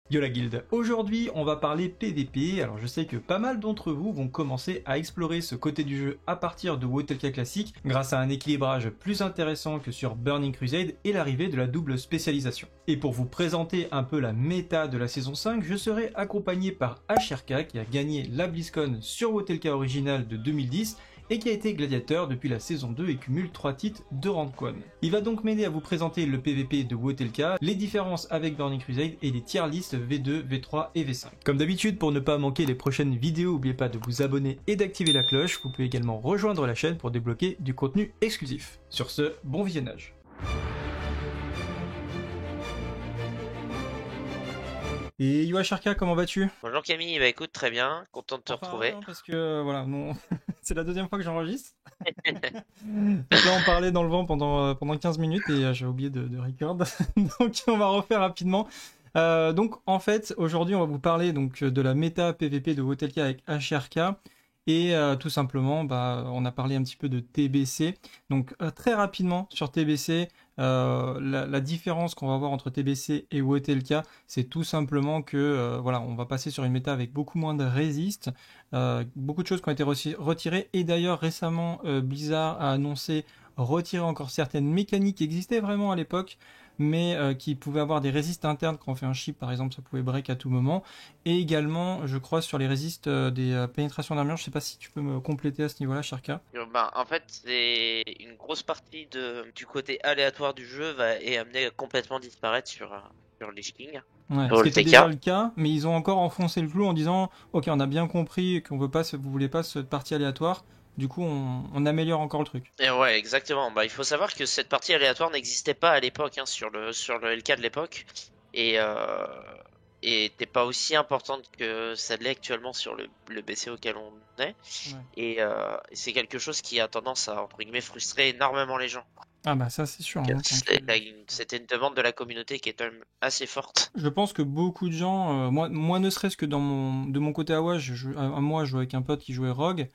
Yo la guilde, aujourd'hui on va parler PVP, alors je sais que pas mal d'entre vous vont commencer à explorer ce côté du jeu à partir de WoTLK classique grâce à un équilibrage plus intéressant que sur Burning Crusade et l'arrivée de la double spécialisation. Et pour vous présenter un peu la méta de la saison 5, je serai accompagné par HRK qui a gagné la BlizzCon sur WoTLK original de 2010 et qui a été gladiateur depuis la saison 2 et cumule 3 titres de Randquan. Il va donc m'aider à vous présenter le PVP de WoTLK, les différences avec Burning Crusade et les tier lists V2, V3 et V5. Comme d'habitude, pour ne pas manquer les prochaines vidéos, n'oubliez pas de vous abonner et d'activer la cloche. Vous pouvez également rejoindre la chaîne pour débloquer du contenu exclusif. Sur ce, bon visionnage. Et Yo HRK, comment vas-tu? Bonjour Camille, bah écoute, très bien, content de te Enfin retrouver. rien, parce que voilà, non, c'est la deuxième fois que j'enregistre. Donc là, on parlait dans le vent pendant 15 minutes et j'ai oublié de record. Donc on va refaire rapidement. Donc en fait, aujourd'hui, on va vous parler donc de la méta PVP de WoTLK avec HRK. Et tout simplement, on a parlé un petit peu de TBC. Donc très rapidement sur TBC, la différence qu'on va voir entre TBC et WoTLK, c'est tout simplement que voilà, on va passer sur une méta avec beaucoup moins de résist, beaucoup de choses qui ont été retirées. Et d'ailleurs récemment, Blizzard a annoncé retirer encore certaines mécaniques qui existaient vraiment à l'époque, mais qui pouvaient avoir des résistes internes. Quand on fait un chip par exemple, ça pouvait break à tout moment. Et également, je crois, sur les résistes des pénétrations d'armure. Je sais pas si tu peux me compléter à ce niveau-là, Sharka. Bah, en fait, c'est une grosse partie du côté aléatoire du jeu est amenée à complètement disparaître sur Lich King, Ouais, ce sur qui le était TK. déjà le cas, mais ils ont encore enfoncé le clou en disant, ok, on a bien compris qu'on veut pas, vous voulez pas cette partie aléatoire. Du coup, on améliore encore le truc. Et ouais, exactement. Bah, il faut savoir que cette partie aléatoire n'existait pas à l'époque, hein, sur le LK de l'époque, et et était pas aussi importante que ça l'est actuellement sur le BC auquel on est. Ouais. Et c'est quelque chose qui a tendance à entre guillemets frustrer énormement les gens. Ah bah ça c'est sûr, hein, quand C'était une demande de la communauté qui est quand même assez forte. Je pense que beaucoup de gens, moi ne serait-ce que de mon côté à moi, je jouais avec un pote qui jouait Rogue.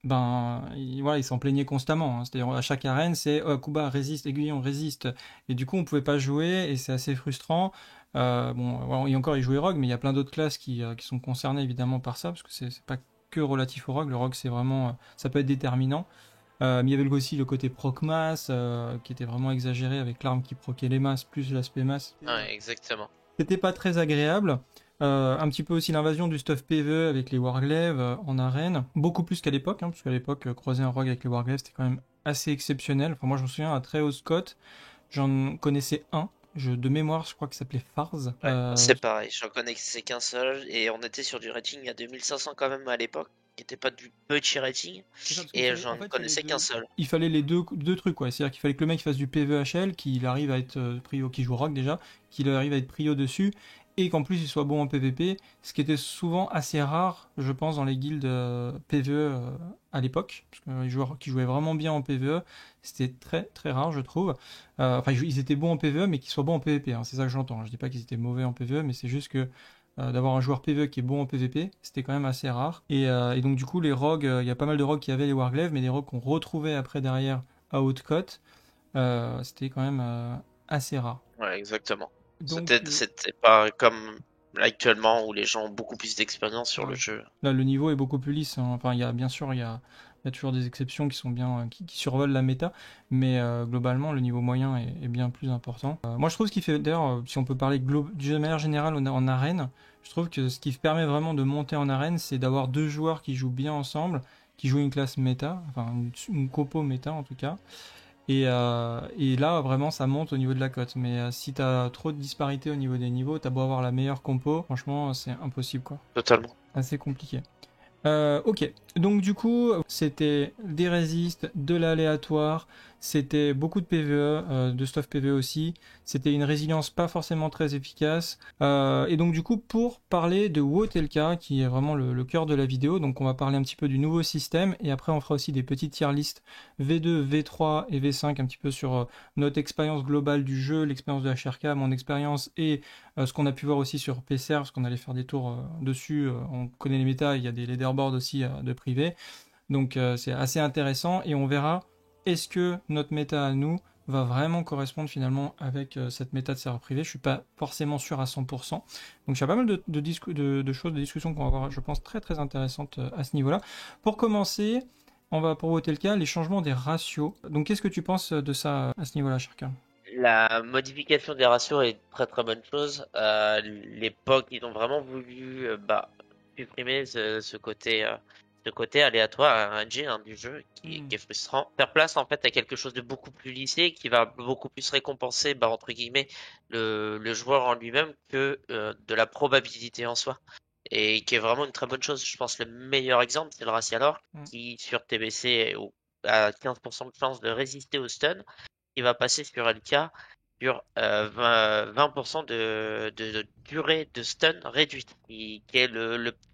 Voilà, il s'en plaignait constamment, hein. C'est-à-dire à chaque arène, c'est Kuba résiste, aiguillon résiste, et du coup on pouvait pas jouer et c'est assez frustrant. Bon, voilà, et encore il jouait Rogue, mais il y a plein d'autres classes qui sont concernées évidemment par ça, parce que c'est pas que relatif au Rogue. Le Rogue c'est vraiment, ça peut être déterminant. Mais il y avait aussi le côté proc masse qui était vraiment exagéré avec l'arme qui proquait les masses plus l'aspect masse. Ouais, exactement. C'était pas très agréable. Un petit peu aussi l'invasion du stuff PvE avec les Warglaives en arène. Beaucoup plus qu'à l'époque, hein, parce qu'à l'époque, croiser un rogue avec les Warglaives, c'était quand même assez exceptionnel. Enfin, moi, je me souviens, à très haut Scott, j'en connaissais un. De mémoire, je crois qu'il s'appelait Farz. Ouais, c'est pareil, j'en connaissais qu'un seul et on était sur du rating à 2500 quand même à l'époque, qui était pas du petit rating C'est ça, parce qu'il et fallait, en j'en fait, connaissais qu'un seul. il fallait les deux trucs, quoi. C'est-à-dire qu'il fallait que le mec fasse du PvHL, qu'il arrive à être prio, qui joue rock déjà, qu'il arrive à être prio dessus, et qu'en plus il soit bon en PvP, ce qui était souvent assez rare, je pense, dans les guildes PvE à l'époque, parce que les joueurs qui jouaient vraiment bien en PvE, c'était très très rare, je trouve. Enfin, ils étaient bons en PvE, mais qu'ils soient bons en PvP, hein, c'est ça que j'entends, hein. Je dis pas qu'ils étaient mauvais en PvE, mais c'est juste que d'avoir un joueur PvE qui est bon en PvP, c'était quand même assez rare. Et donc du coup, les rogues, il y a pas mal de rogues qui avaient les Warglaives, mais les rogues qu'on retrouvait après derrière à haute cote, c'était quand même assez rare. Ouais, exactement. Donc C'était pas comme actuellement où les gens ont beaucoup plus d'expérience sur le ouais. jeu. Là, le niveau est beaucoup plus lisse, hein. Enfin, il y a bien sûr, il y a toujours des exceptions qui sont bien, qui survolent la méta, mais globalement, le niveau moyen est bien plus important. Moi, je trouve ce qui fait, d'ailleurs, si on peut parler de manière générale en arène, je trouve que ce qui permet vraiment de monter en arène, c'est d'avoir deux joueurs qui jouent bien ensemble, qui jouent une classe méta, enfin une compo méta en tout cas. Et là, vraiment, ça monte au niveau de la cote. Mais si t'as trop de disparité au niveau des niveaux, t'as beau avoir la meilleure compo, franchement, c'est impossible, quoi. Totalement. Assez compliqué. Ok, donc du coup, c'était des résistes, de l'aléatoire, c'était beaucoup de PvE, de stuff PvE aussi, c'était une résilience pas forcément très efficace. Et donc du coup, pour parler de WoTLK, qui est vraiment le cœur de la vidéo, donc on va parler un petit peu du nouveau système, et après on fera aussi des petites tier lists V2, V3 et V5, un petit peu sur notre expérience globale du jeu, l'expérience de HRK, mon expérience et ce qu'on a pu voir aussi sur PCR, parce qu'on allait faire des tours dessus, on connaît les méta, il y a des leaderboards aussi de privé, donc c'est assez intéressant et on verra est-ce que notre méta à nous va vraiment correspondre finalement avec cette méta de serveur privé. Je suis pas forcément sûr à 100%. Donc il y a pas mal de choses, de discussions qu'on va avoir, je pense, très très intéressantes à ce niveau-là. Pour commencer, on va pour voter le cas, les changements des ratios. Donc qu'est-ce que tu penses de ça à ce niveau-là, chacun? La modification des ratios est une très très bonne chose. L'époque, ils ont vraiment voulu supprimer ce côté aléatoire, RNG, hein, du jeu, qui est frustrant. Faire place en fait à quelque chose de beaucoup plus lissé, qui va beaucoup plus récompenser, entre guillemets, le joueur en lui-même que de la probabilité en soi. Et qui est vraiment une très bonne chose. Je pense que le meilleur exemple, c'est le Racial Orc, qui sur TBC a 15% de chance de résister au stun il va passer sur LK sur 20% de durée de stun réduite, qui est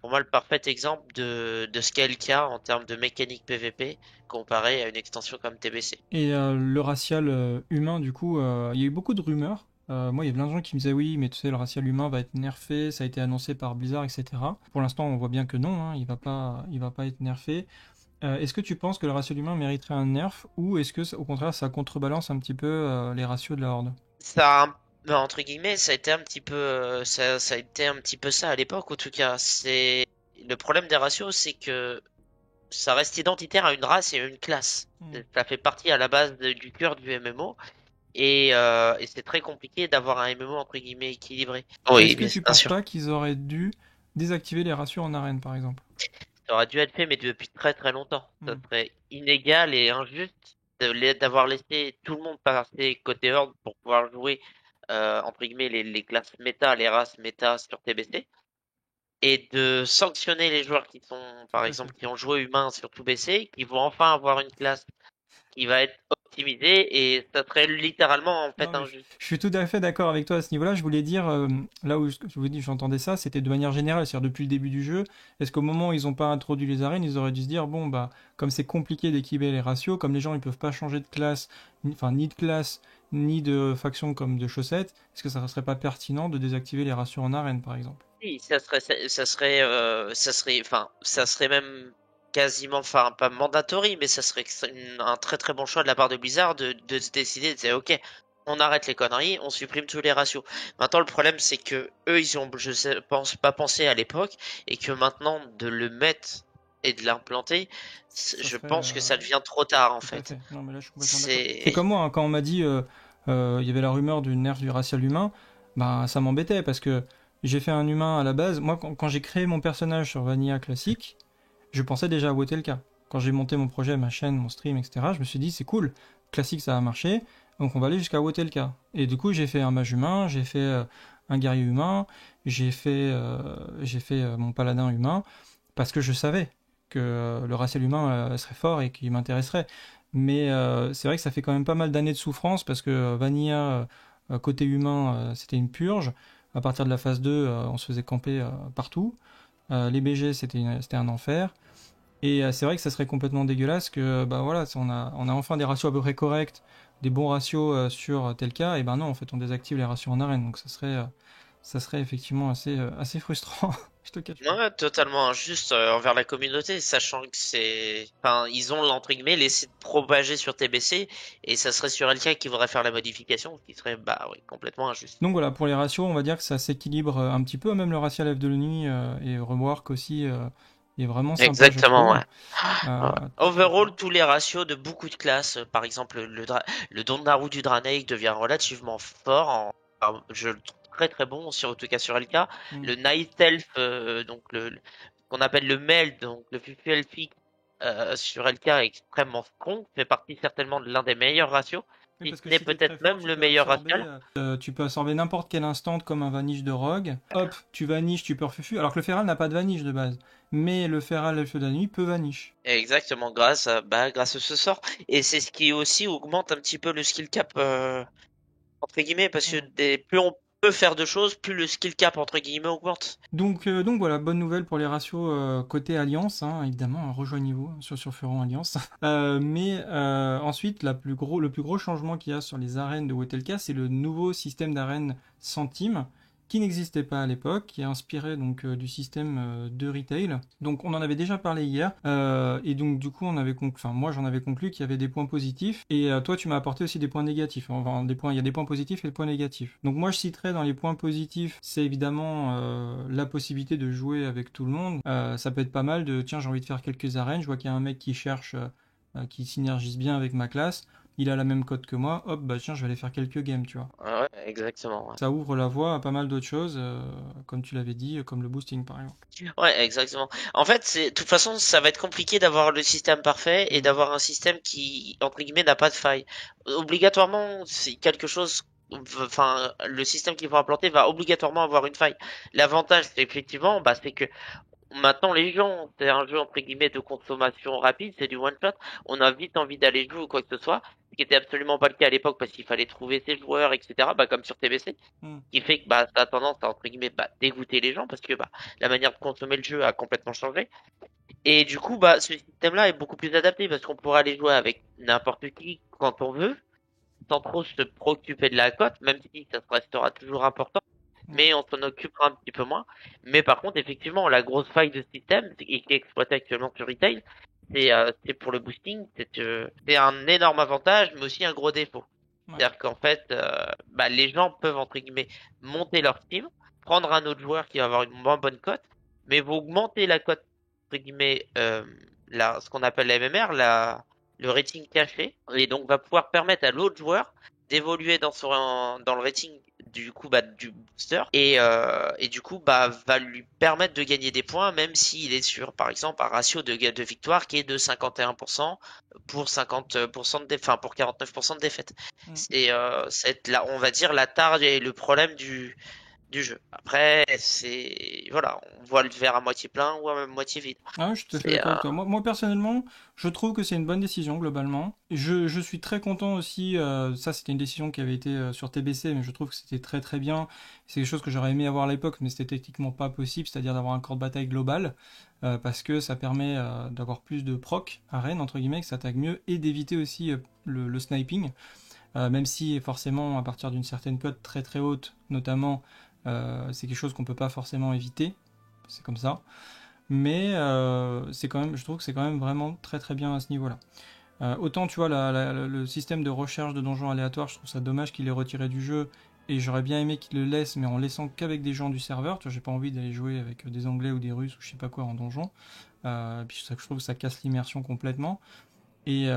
pour moi le parfait exemple de ce qu'est LK en termes de mécanique PVP comparé à une extension comme TBC. Et le racial humain, du coup, il y a eu beaucoup de rumeurs. Moi, il y a plein de gens qui me disaient oui, mais tu sais, le racial humain va être nerfé, ça a été annoncé par Blizzard, etc. Pour l'instant, on voit bien que non, hein, il va pas être nerfé. Est-ce que tu penses que le ratio humain mériterait un nerf ou est-ce que, au contraire, ça contrebalance un petit peu les ratios de la Horde? Entre guillemets, ça a été un petit peu, ça a été un petit peu ça à l'époque, en tout cas. C'est le problème des ratios, c'est que ça reste identitaire à une race et à une classe. Ça fait partie à la base du cœur du MMO et c'est très compliqué d'avoir un MMO entre guillemets équilibré. Est-ce Oui, que bien tu penses sûr. pas qu'ils auraient dû désactiver les ratios en arène, par exemple? Ça aurait dû être fait, mais depuis très très longtemps. Ça Hmm. serait inégal et injuste d'avoir laissé tout le monde passer côté Horde pour pouvoir jouer entre guillemets les classes méta, les races méta sur TBC. Et de sanctionner les joueurs qui sont, Tout par à fait. exemple, qui ont joué humain sur tout BC, qui vont enfin avoir une classe qui va être optimisée et ça serait littéralement en Non, fait mais injuste. je suis tout à fait d'accord avec toi à ce niveau-là. Je voulais dire, là où je vous dis, j'entendais ça, c'était de manière générale, c'est-à-dire depuis le début du jeu. Est-ce qu'au moment où ils n'ont pas introduit les arènes, ils auraient dû se dire, bon, bah, comme c'est compliqué d'équilibrer les ratios, comme les gens ils peuvent pas changer de classe, enfin, ni de classe, ni de faction comme de chaussettes, est-ce que ça ne serait pas pertinent de désactiver les ratios en arène, par exemple? Oui, ça serait même quasiment, enfin, pas mandatory, mais ça serait un très très bon choix de la part de Blizzard de se décider de dire, ok, on arrête les conneries, on supprime tous les ratios. Maintenant, le problème, c'est que eux, ils ont, pense pas pensé à l'époque, et que maintenant, de le mettre et de l'implanter, Ça je serait pense que ça devient trop tard, en tout à fait. fait. Non, mais là, je suis complètement d'accord. C'est C'est, comme moi, hein, quand on m'a dit, il y avait la rumeur du nerf du racial humain, bah, ça m'embêtait parce que j'ai fait un humain à la base. Moi, quand j'ai créé mon personnage sur Vanilla classique, je pensais déjà à Wotelka. Quand j'ai monté mon projet, ma chaîne, mon stream, etc., je me suis dit, c'est cool, classique, ça a marché, donc on va aller jusqu'à Wotelka. Et du coup, j'ai fait un mage humain, j'ai fait un guerrier humain, j'ai fait mon paladin humain, parce que je savais que le racial humain serait fort et qu'il m'intéresserait. Mais c'est vrai que ça fait quand même pas mal d'années de souffrance parce que Vanilla, côté humain, c'était une purge. À partir de la phase 2, on se faisait camper partout. Les BG, c'était un enfer. Et c'est vrai que ça serait complètement dégueulasse que, bah voilà, on a enfin des ratios à peu près corrects, des bons ratios sur tel cas, et ben non, en fait, on désactive les ratios en arène. Donc ça serait effectivement assez frustrant. Je te cache pas. ouais, totalement injuste envers la communauté, sachant que enfin, ils ont entre guillemets laissé propager sur TBC et ça serait sur LK qui voudrait faire la modification, ce qui serait bah oui complètement injuste. Donc voilà, pour les ratios, on va dire que ça s'équilibre un petit peu, même le racial F de l'UNI et Rework aussi est vraiment sympa, je Exactement, trouve. ouais. Ouais. Tout à Overall, fait. tous les ratios de beaucoup de classes, par exemple le Donnaru du Draenei devient relativement fort, je le trouve très très bon, en tout cas sur LK. Mm. Le Night Elf, donc qu'on appelle le Meld, donc le Fufu Elfique sur LK est extrêmement strong, fait partie certainement de l'un des meilleurs ratios, Oui, si parce que ce n'est si t'es très peut-être fort, même le meilleur ratial. tu peux absorber n'importe quel instant comme un vanish de rogue. Hop, tu vanish, tu peux refufu. Alors que le feral n'a pas de vanish de base. Mais le feral elfe de la nuit peut vanish. Exactement, grâce à ce sort. Et c'est ce qui aussi augmente un petit peu le skill cap entre guillemets, parce que Mm. plus on peut faire de choses, plus le skill cap entre guillemets augmente. Donc voilà, bonne nouvelle pour les ratios côté Alliance, hein, évidemment, hein, rejoignez-vous sur Sulfuron Alliance. Mais ensuite, le plus gros changement qu'il y a sur les arènes de Wetelka, c'est le nouveau système d'arène centime qui n'existait pas à l'époque, qui est inspiré donc du système de retail. Donc on en avait déjà parlé hier, et donc du coup moi j'en avais conclu qu'il y avait des points positifs, et toi tu m'as apporté aussi des points négatifs. Enfin, il y a des points positifs et des points négatifs. Donc moi je citerai dans les points positifs, c'est évidemment la possibilité de jouer avec tout le monde. Ça peut être pas mal de, tiens j'ai envie de faire quelques arènes, je vois qu'il y a un mec qui cherche, qui synergise bien avec ma classe, il a la même cote que moi, hop, bah tiens, je vais aller faire quelques games, tu vois. Ouais, exactement. Ouais. Ça ouvre la voie à pas mal d'autres choses, comme tu l'avais dit, comme le boosting par exemple. Ouais, exactement. En fait, de toute façon, ça va être compliqué d'avoir le système parfait et d'avoir un système qui, entre guillemets, n'a pas de faille. Obligatoirement, c'est quelque chose, enfin, le système qu'il faut implanter va obligatoirement avoir une faille. L'avantage, c'est effectivement, bah, c'est que maintenant, les gens, c'est un jeu entre guillemets de consommation rapide, c'est du one shot. On a vite envie d'aller jouer ou quoi que ce soit, ce qui était absolument pas le cas à l'époque parce qu'il fallait trouver ses joueurs, etc. Bah, comme sur TBC, Mm. qui fait que bah ça a tendance à entre guillemets bah, dégoûter les gens parce que bah la manière de consommer le jeu a complètement changé. Et du coup, bah ce système-là est beaucoup plus adapté parce qu'on pourra aller jouer avec n'importe qui quand on veut, sans trop se préoccuper de la cote, même si ça restera toujours important mais on s'en occupera un petit peu moins. Mais par contre, effectivement, la grosse faille de ce système, et qui est exploitée actuellement sur Retail, c'est pour le boosting, c'est un énorme avantage, mais aussi un gros défaut. Ouais. C'est-à-dire qu'en fait, bah, les gens peuvent, entre guillemets, monter leur team, prendre un autre joueur qui va avoir une moins bonne cote, mais vont augmenter la cote, entre guillemets, ce qu'on appelle la MMR, le rating caché, et donc va pouvoir permettre à l'autre joueur d'évoluer dans le rating du coup bah, du booster et du coup bah va lui permettre de gagner des points même s'il est sur par exemple un ratio de victoire qui est de 51% pour 50% enfin pour 49% de défaite. Mm. C'est là on va dire la tare et le problème du jeu. Après c'est voilà, on voit le verre à moitié plein ou à moitié vide. Ah, je suis tout à fait C'est d'accord avec toi. Moi, personnellement, je trouve que c'est une bonne décision globalement. Je suis très content aussi. Ça, c'était une décision qui avait été sur TBC, mais je trouve que c'était très très bien. C'est quelque chose que j'aurais aimé avoir à l'époque, mais c'était techniquement pas possible, c'est-à-dire d'avoir un corps de bataille global, parce que ça permet d'avoir plus de proc arène entre guillemets, que ça attaque mieux, et d'éviter aussi le sniping. Même si forcément à partir d'une certaine cote très très haute, notamment, c'est quelque chose qu'on peut pas forcément éviter. C'est comme ça. Mais c'est quand même, je trouve que c'est quand même vraiment très très bien à ce niveau-là. Autant tu vois le système de recherche de donjons aléatoires, je trouve ça dommage qu'il ait retiré du jeu, et j'aurais bien aimé qu'il le laisse, mais en laissant qu'avec des gens du serveur. Tu vois, j'ai pas envie d'aller jouer avec des Anglais ou des Russes ou je sais pas quoi en donjon. Puis je trouve que ça casse l'immersion complètement, et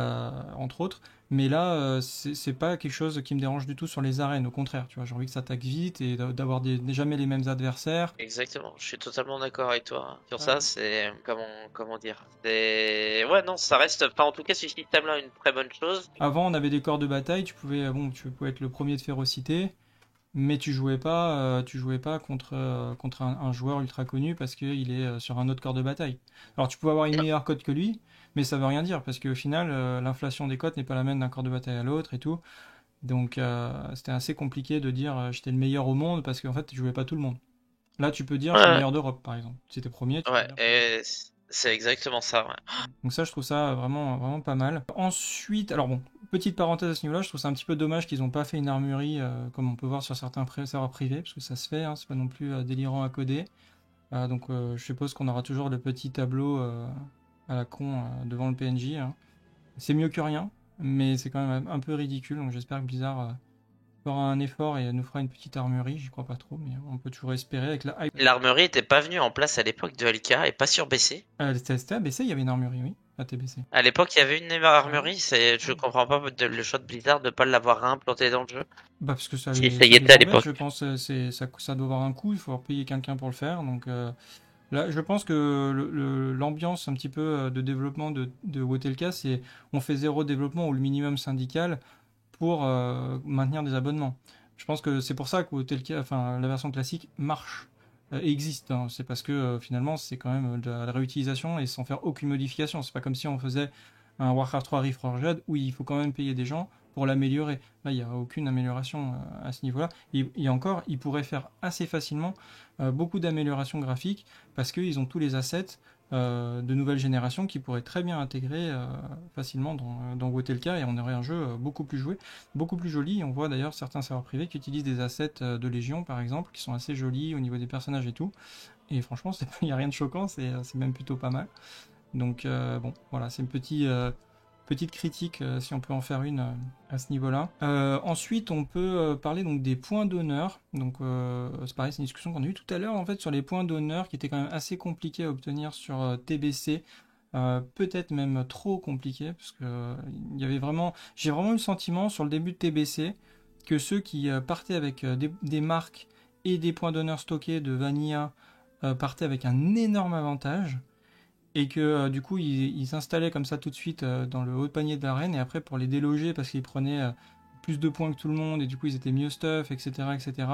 entre autres. Mais là, c'est pas quelque chose qui me dérange du tout sur les arènes. Au contraire, tu vois, j'ai envie que ça attaque vite et d'avoir jamais les mêmes adversaires. exactement, je suis totalement d'accord avec toi. Sur Ouais. ça, c'est comment dire. C'est ouais non, ça reste enfin en tout cas ce système-là une très bonne chose. Avant, on avait des corps de bataille, tu pouvais être le premier de férocité, mais tu jouais pas contre un joueur ultra connu parce qu'il est sur un autre corps de bataille. Alors, tu pouvais avoir une Et non, meilleure cote que lui, mais ça veut rien dire parce qu'au final, l'inflation des cotes n'est pas la même d'un corps de bataille à l'autre et tout. Donc, c'était assez compliqué de dire j'étais le meilleur au monde parce qu'en fait, tu jouais pas tout le monde. Là, tu peux dire je suis le ouais, meilleur d'Europe, par exemple. Si t'es premier, tu peux ouais, dire je suis le meilleur. et c'est exactement ça. Ouais. Donc ça, je trouve ça vraiment, vraiment pas mal. Ensuite, alors bon, petite parenthèse à ce niveau-là, je trouve ça un petit peu dommage qu'ils n'ont pas fait une armurerie comme on peut voir sur certains serveurs privés, parce que ça se fait, hein, c'est pas non plus délirant à coder. Donc je suppose qu'on aura toujours le petit tableau à la con devant le PNJ, hein. C'est mieux que rien, mais c'est quand même un peu ridicule, donc j'espère que Blizzard fera un effort et nous fera une petite armurerie, j'y crois pas trop, mais on peut toujours espérer avec la hype. L'armurerie était pas venue en place à l'époque de LK et pas sur BC. C'était à BC, il y avait une armurerie, oui, à TBC. À l'époque, il y avait une Ah ouais. armurerie, c'est Ah je oui. comprends pas le choix de Blizzard de pas l'avoir réimplanté dans le jeu. Bah parce que Si ça y ça les était à embête, l'époque. je pense. Ça doit avoir un coût, il faut payer quelqu'un pour le faire. Donc là, je pense que l'ambiance un petit peu de développement de Wotelka, c'est on fait zéro développement ou le minimum syndical pour maintenir des abonnements. Je pense que c'est pour ça que Wotelka, enfin la version classique marche et existe, hein. C'est parce que finalement c'est quand même de la réutilisation et sans faire aucune modification. C'est pas comme si on faisait un Warcraft 3 Reforged où il faut quand même payer des gens pour l'améliorer. Là, il n'y a aucune amélioration à ce niveau-là. Et encore, ils pourraient faire assez facilement beaucoup d'améliorations graphiques parce qu'ils ont tous les assets de nouvelle génération qui pourrait très bien intégrer facilement dans Wotelka, et on aurait un jeu beaucoup plus joué, beaucoup plus joli. On voit d'ailleurs certains serveurs privés qui utilisent des assets de Légion par exemple, qui sont assez jolis au niveau des personnages et tout. Et franchement, il n'y a rien de choquant, c'est même plutôt pas mal. Donc bon, voilà, c'est une petite critique, si on peut en faire une à ce niveau-là. Ensuite, on peut parler donc des points d'honneur. Donc c'est pareil, c'est une discussion qu'on a eue tout à l'heure en fait sur les points d'honneur qui étaient quand même assez compliqués à obtenir sur TBC. Peut-être même trop compliqué parce que j'ai vraiment eu le sentiment sur le début de TBC que ceux qui partaient avec des marques et des points d'honneur stockés de Vanilla partaient avec un énorme avantage, et que du coup ils s'installaient comme ça tout de suite dans le haut de panier de l'arène, et après pour les déloger parce qu'ils prenaient plus de points que tout le monde et du coup ils étaient mieux stuff, etc., etc.,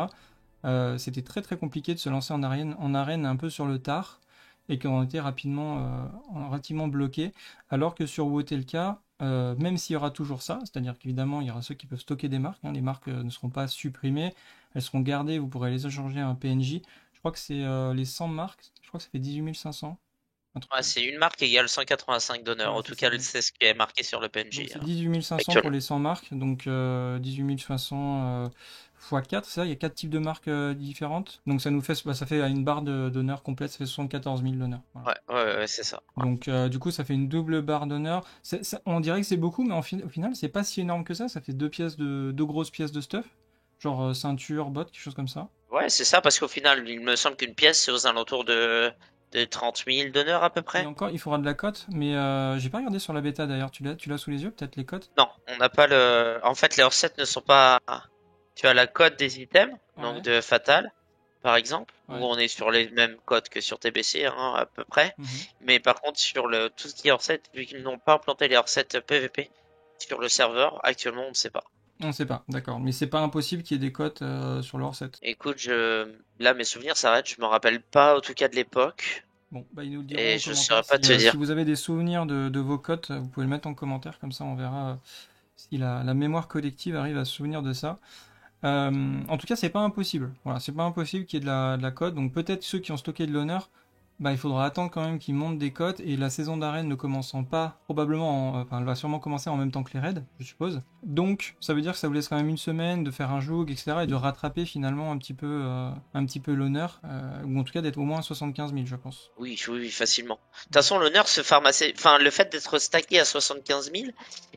c'était très très compliqué de se lancer en arène un peu sur le tard, et qu'on était relativement bloqué, alors que sur Wotelka, même s'il y aura toujours ça, c'est-à-dire qu'évidemment il y aura ceux qui peuvent stocker des marques, hein, les marques ne seront pas supprimées, elles seront gardées, vous pourrez les échanger à un PNJ. Je crois que c'est les 100 marques, je crois que ça fait 18 500. Ouais, c'est une marque égale 185 d'honneur. Ouais, En c'est tout ça. cas, c'est ce qui est marqué sur le PNJ Donc c'est 18 500 pour actuellement. les 100 marques, donc 18 500 x 4, c'est ça, il y a 4 types de marques différentes. Donc ça nous fait, ça fait une barre d'honneur complète, ça fait 74 000 d'honneur. Voilà. Ouais, c'est ça. Ouais. Donc du coup ça fait une double barre d'honneur. On dirait que c'est beaucoup, mais au final c'est pas si énorme que ça fait deux grosses pièces de stuff, genre ceinture, bottes, quelque chose comme ça. Ouais, c'est ça, parce qu'au final, il me semble qu'une pièce, c'est aux alentours de 30 000 d'honneur à peu Et près. encore, il faura de la cote, mais j'ai pas regardé sur la bêta d'ailleurs, tu l'as sous les yeux, peut-être les cotes? Non, on n'a pas le. En fait, les hors-sets ne sont pas. Tu as la cote des items, donc Ouais, de Fatal, par exemple, où ouais. on est sur les mêmes cotes que sur TBC, hein, à peu près. Mhm. Mais par contre, sur tout ce qui est hors-set, vu qu'ils n'ont pas implanté les hors-set PVP sur le serveur, actuellement, on ne sait pas. On sait pas, d'accord. Mais c'est pas impossible qu'il y ait des cotes sur le hors-set. Écoute, là, mes souvenirs s'arrêtent. Je me rappelle pas, en tout cas, de l'époque. Bon, bah ils nous le diront Et en je commentaire. saurais pas te Si dire. vous avez des souvenirs de vos cotes, vous pouvez le mettre en commentaire, comme ça on verra si la mémoire collective arrive à se souvenir de ça. En tout cas, c'est pas impossible. Voilà, c'est pas impossible qu'il y ait de la cote. Donc peut-être ceux qui ont stocké de l'honneur, bah, il faudra attendre quand même qu'ils montent des cotes, et la saison d'arène ne commençant pas, probablement, enfin, elle va sûrement commencer en même temps que les raids, je suppose. Donc, ça veut dire que ça vous laisse quand même une semaine de faire un joug, etc., et de rattraper finalement un petit peu l'honneur, ou en tout cas d'être au moins à 75 000, je pense. Oui, oui, oui, facilement. De toute façon, l'honneur se farme assez. Enfin, le fait d'être stacké à 75 000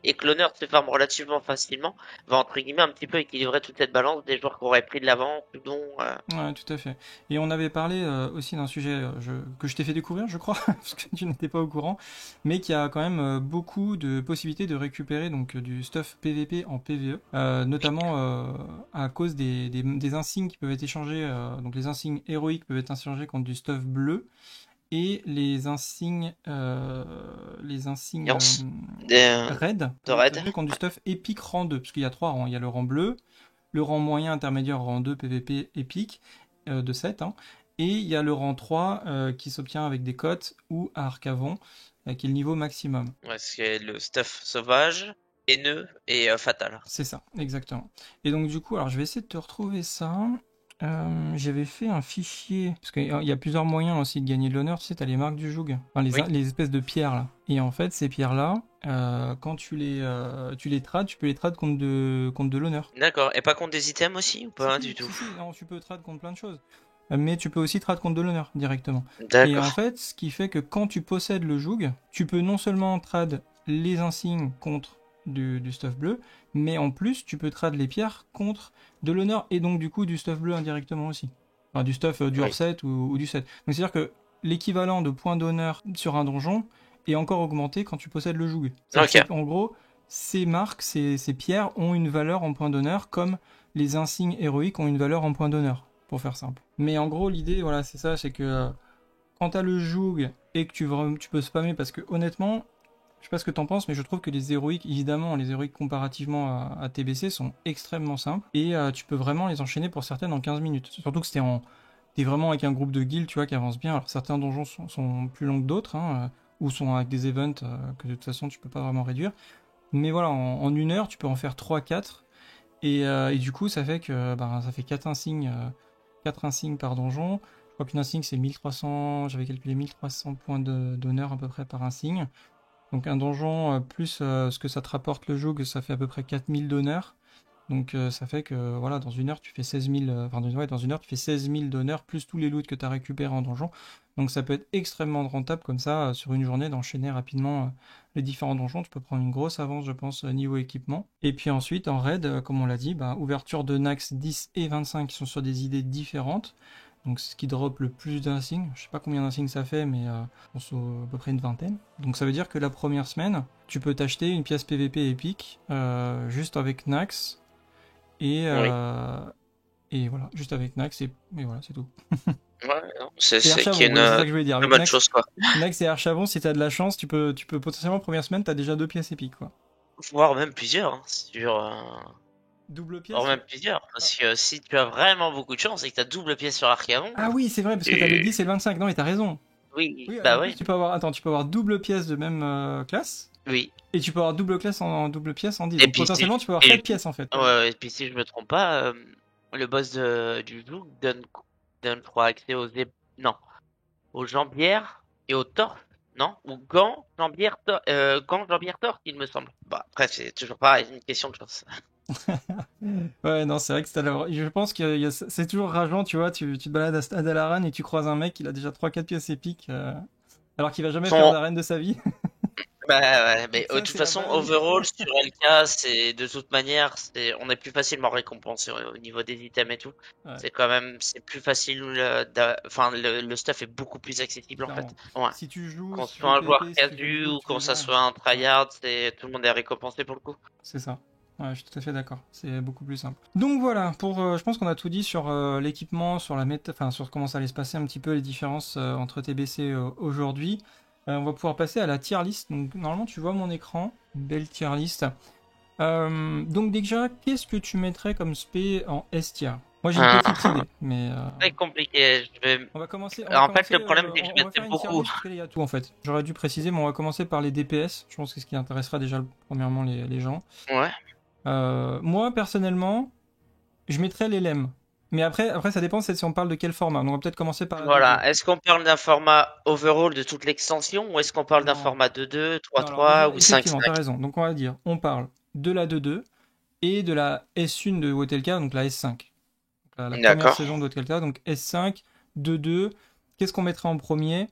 et que l'honneur se farme relativement facilement va entre guillemets un petit peu équilibrer toute cette balance des joueurs qui auraient pris de l'avance, dont. Ouais, tout à fait. Et on avait parlé aussi d'un sujet que je t'ai fait découvrir, je crois, parce que tu n'étais pas au courant, mais qui a quand même beaucoup de possibilités de récupérer donc du stuff PVP en PVE, notamment à cause des insignes qui peuvent être échangés. Donc les insignes héroïques peuvent être échangés contre du stuff bleu, et les insignes Nuance de, raid de peuvent être raid. échangés contre du stuff épique rang 2, parce qu'il y a 3 rangs. Il y a le rang bleu, le rang moyen, intermédiaire, rang 2 PVP épique de 7, hein, et il y a le rang 3 qui s'obtient avec des cotes ou à Arcavon, qui est le niveau maximum. Ouais, c'est le stuff sauvage, haineux et fatal. C'est ça, exactement. Et donc du coup, alors je vais essayer de te retrouver ça. J'avais fait un fichier, parce qu'il y a plusieurs moyens aussi de gagner de l'honneur, tu sais, t'as les marques du joug, enfin, Oui. les espèces de pierres là. Et en fait, ces pierres-là, quand tu les trades, tu peux les trades contre de l'honneur. D'accord. Et pas contre des items aussi ou pas du tout? Si, non, tu peux trade contre plein de choses. Mais tu peux aussi trade contre de l'honneur directement. Et en D'accord. fait, ce qui fait que quand tu possèdes le joug, tu peux non seulement trade les insignes contre du stuff bleu, mais en plus, tu peux trade les pierres contre de l'honneur, et donc du coup du stuff bleu indirectement aussi. Enfin, du stuff du Oui. hors-set ou du set. Donc c'est-à-dire que l'équivalent de points d'honneur sur un donjon est encore augmenté quand tu possèdes le joug. Ok. En gros, ces marques, ces pierres ont une valeur en points d'honneur comme les insignes héroïques ont une valeur en points d'honneur, pour faire simple. Mais en gros, l'idée, voilà, c'est ça, c'est que quand t'as le joug et que tu peux spammer, parce que honnêtement, je sais pas ce que t'en penses, mais je trouve que les héroïques, évidemment, les héroïques comparativement à TBC sont extrêmement simples, et tu peux vraiment les enchaîner pour certaines en 15 minutes. Surtout que t'es vraiment avec un groupe de guildes, tu vois, qui avance bien. Alors certains donjons sont plus longs que d'autres, hein, ou sont avec des events que de toute façon tu peux pas vraiment réduire. Mais voilà, en une heure, tu peux en faire 3-4. Et du coup, ça fait que ça fait 4 insignes par donjon. Je crois qu'une insigne c'est 1300, j'avais calculé 1300 points d'honneur à peu près par insigne. Donc un donjon plus ce que ça te rapporte le joug, ça fait à peu près 4000 d'honneur. Donc ça fait que voilà, dans une heure tu fais 16 000, dans une heure tu fais 16 000 d'honneur plus tous les loots que tu as récupérés en donjon. Donc ça peut être extrêmement rentable comme ça sur une journée d'enchaîner rapidement les différents donjons. Tu peux prendre une grosse avance je pense niveau équipement. Et puis ensuite en raid, comme on l'a dit, ouverture de Nax 10 et 25 qui sont sur des idées différentes. Donc c'est ce qui drop le plus d'insignes. Je sais pas combien d'insignes ça fait, mais on pense à peu près une vingtaine. Donc ça veut dire que la première semaine, tu peux t'acheter une pièce PVP épique juste avec Nax. Et voilà, juste avec Nax, et voilà, c'est tout. Ouais, c'est Archavon, qui est c'est ça que je voulais dire. une Avec bonne Nax, chose, quoi. Nax et Archavon, si t'as de la chance, tu peux potentiellement, première semaine, t'as déjà 2 pièces épiques, quoi. Voire même plusieurs, hein, Double pièce voire même plusieurs. Parce que si tu as vraiment beaucoup de chance et que t'as double pièce sur Archavon. Ah oui, c'est vrai, parce que t'as le 10 et le 25. Non, mais t'as raison. Oui, Oui, bah en oui. plus, tu peux avoir double pièce de même classe. Oui. Et tu peux avoir double pièce en 10. Et Donc puis potentiellement, tu peux avoir 4 pièces, en fait. Ouais, et puis si je me trompe pas, le boss du joug donne, je crois, accès non, aux jambières et aux torses, non? Ou gants, jambières, torses, il me semble. Bah, après, c'est toujours pareil, c'est une question de chance. Ouais, non, c'est vrai que je pense que c'est toujours rageant, tu vois, tu te balades à Dalaran et tu croises un mec, il a déjà 3-4 pièces épiques, alors qu'il va jamais faire d'arène de sa vie. Bah ouais, mais Ça, de toute c'est la façon, base. overall, sur LK, c'est de toute manière, on est plus facilement récompensé au niveau des items et tout. Ouais. C'est plus facile, enfin, le stuff est beaucoup plus accessible, en fait. Clairement. Ouais. Si tu joues, Qu'on si tu soit fais un joueur PvP, si tu fais du casu loot ou tous qu'on les ça jours, soit un ouais. tryhard, tout le monde est récompensé pour le coup. C'est ça. Ouais, je suis tout à fait d'accord. C'est beaucoup plus simple. Donc voilà, je pense qu'on a tout dit sur l'équipement, sur la méta, enfin sur comment ça allait se passer un petit peu les différences entre TBC aujourd'hui. On va pouvoir passer à la tier list. Donc normalement tu vois mon écran, une belle tier list. Donc déjà, qu'est-ce que tu mettrais comme spé en S tier? Moi j'ai une petite idée, mais Très compliqué. on va commencer. En fait, le problème, c'est que je on va mettais faire une tier beaucoup. list parce qu'il y a tout en fait. J'aurais dû préciser, mais on va commencer par les DPS. Je pense que c'est ce qui intéressera déjà premièrement les gens. Ouais. Moi personnellement, je mettrais les LEM. Mais après ça dépend si on parle de quel format. Donc on va peut-être commencer par la Voilà. 2.2. Est-ce qu'on parle d'un format overall de toute l'extension ou est-ce qu'on parle d'un Non. format 2.2, Non, alors déjà, 3.3 ou effectivement, 5.5? t'as raison. Donc on va dire, on parle de la 2.2 et de la S1 de Wotelka, donc la S5. La première D'accord. saison de Wotelka, donc S5, 2.2. Qu'est-ce qu'on mettrait en premier?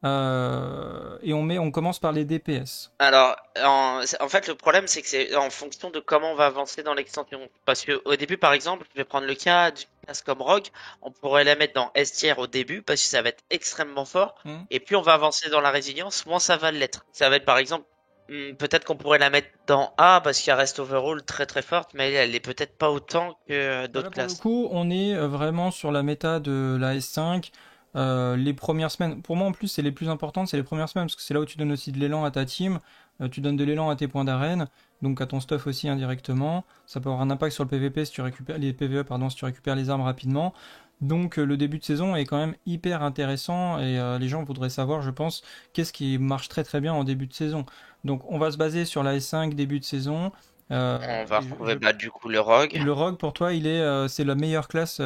Et on commence par les DPS. Alors, en fait, le problème, c'est que c'est en fonction de comment on va avancer dans l'extension. Parce que au début, par exemple, je vais prendre le cas d'une classe comme Rogue, on pourrait la mettre dans S tier au début parce que ça va être extrêmement fort. Et plus on va avancer dans la résilience, moins ça va l'être. Ça va être par exemple, peut-être qu'on pourrait la mettre dans A parce qu'elle reste overall très très forte, mais elle est peut-être pas autant que d'autres Là, pour classes. le coup, on est vraiment sur la méta de la S5. Les premières semaines, pour moi en plus, c'est les plus importantes, c'est les premières semaines parce que c'est là où tu donnes aussi de l'élan à ta team, tu donnes de l'élan à tes points d'arène, donc à ton stuff aussi indirectement. Ça peut avoir un impact sur le PVP si tu récupères les PVE, pardon, si tu récupères les armes rapidement. Donc le début de saison est quand même hyper intéressant et les gens voudraient savoir, je pense, qu'est-ce qui marche très très bien en début de saison. Donc on va se baser sur la S5 début de saison. On va retrouver du coup le Rogue. Le Rogue pour toi, c'est la meilleure classe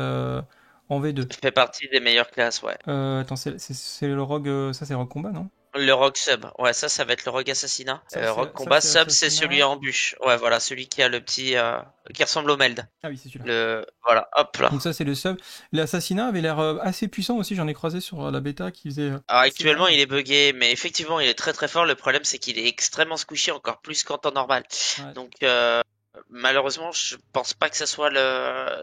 en V2. Il fait partie des meilleures classes, ouais. Attends, c'est le Rogue, ça c'est Rogue Combat, non? Le Rogue Sub, ouais, ça va être le Rogue Assassinat. Rogue Combat Sub, c'est celui en bûche. Ouais, voilà, celui qui a le petit, qui ressemble au Meld. Ah oui, c'est celui-là. Voilà, hop là. Donc ça c'est le sub. L'assassinat avait l'air assez puissant aussi, j'en ai croisé sur la bêta qui faisait... Alors actuellement il est buggé, mais effectivement il est très très fort. Le problème c'est qu'il est extrêmement squishy, encore plus qu'en temps normal. Ouais. Donc malheureusement je pense pas que ça soit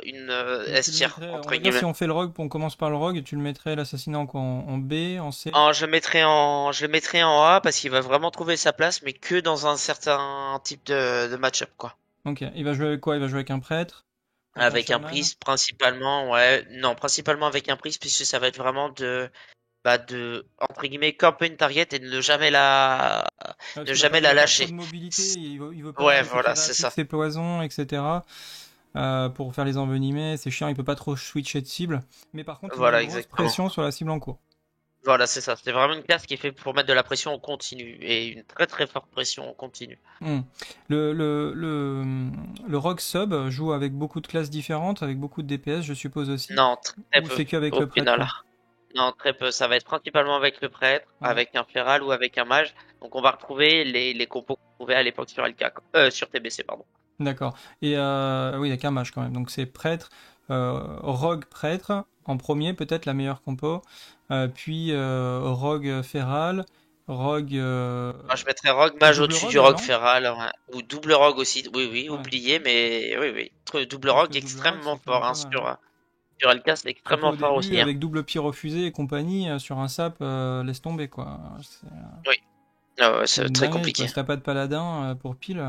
une S tier entre guillemets. Si on fait le Rogue, on commence par le Rogue, tu le mettrais l'assassinat en B, en C? Je le mettrais en A parce qu'il va vraiment trouver sa place, mais que dans un certain type de match-up quoi. Ok, il va jouer avec quoi? Il va jouer avec un prêtre? Avec un priest principalement, ouais. Non, principalement avec un priest puisque ça va être vraiment de entre guillemets camper une target et de ne jamais la lâcher. De mobilité, il veut pas ouais, voilà, c'est ça. Ses poisons, etc. Pour faire les envenimer, c'est chiant, il peut pas trop switcher de cible. Mais par contre, il a une grosse pression sur la cible en cours. Voilà, c'est ça. C'est vraiment une classe qui est faite pour mettre de la pression en continu et une très très forte pression en continu. Le Rogue Sub joue avec beaucoup de classes différentes, avec beaucoup de DPS, je suppose aussi. Non, très peu. C'est qu'avec le prêtre. Non, très peu. Ça va être principalement avec le prêtre, Ouais, avec un feral ou avec un mage. Donc on va retrouver les compos qu'on trouvait à l'époque sur LK, sur TBC, pardon. d'accord. Et oui, il y a qu'un mage quand même. Donc c'est prêtre, rogue prêtre en premier, peut-être la meilleure compo. Puis rogue feral, rogue Moi, je mettrais rogue et mage double au-dessus rogue du là, rogue non? feral, ouais. Ou double rogue aussi. Oui, oui, Ouais. oublié, mais oui, oui. Double Parce que rogue double rogue, extrêmement c'est quand même fort, pas hein, mal, hein. sur LK, c'est Surtout extrêmement au fort début, aussi, hein. avec double pied refusé et compagnie, sur un sap, laisse tomber quoi. Oui. Ah ouais, C'est c'est une très dinguerie quoi. compliqué. Si t'as pas de paladin pour pile.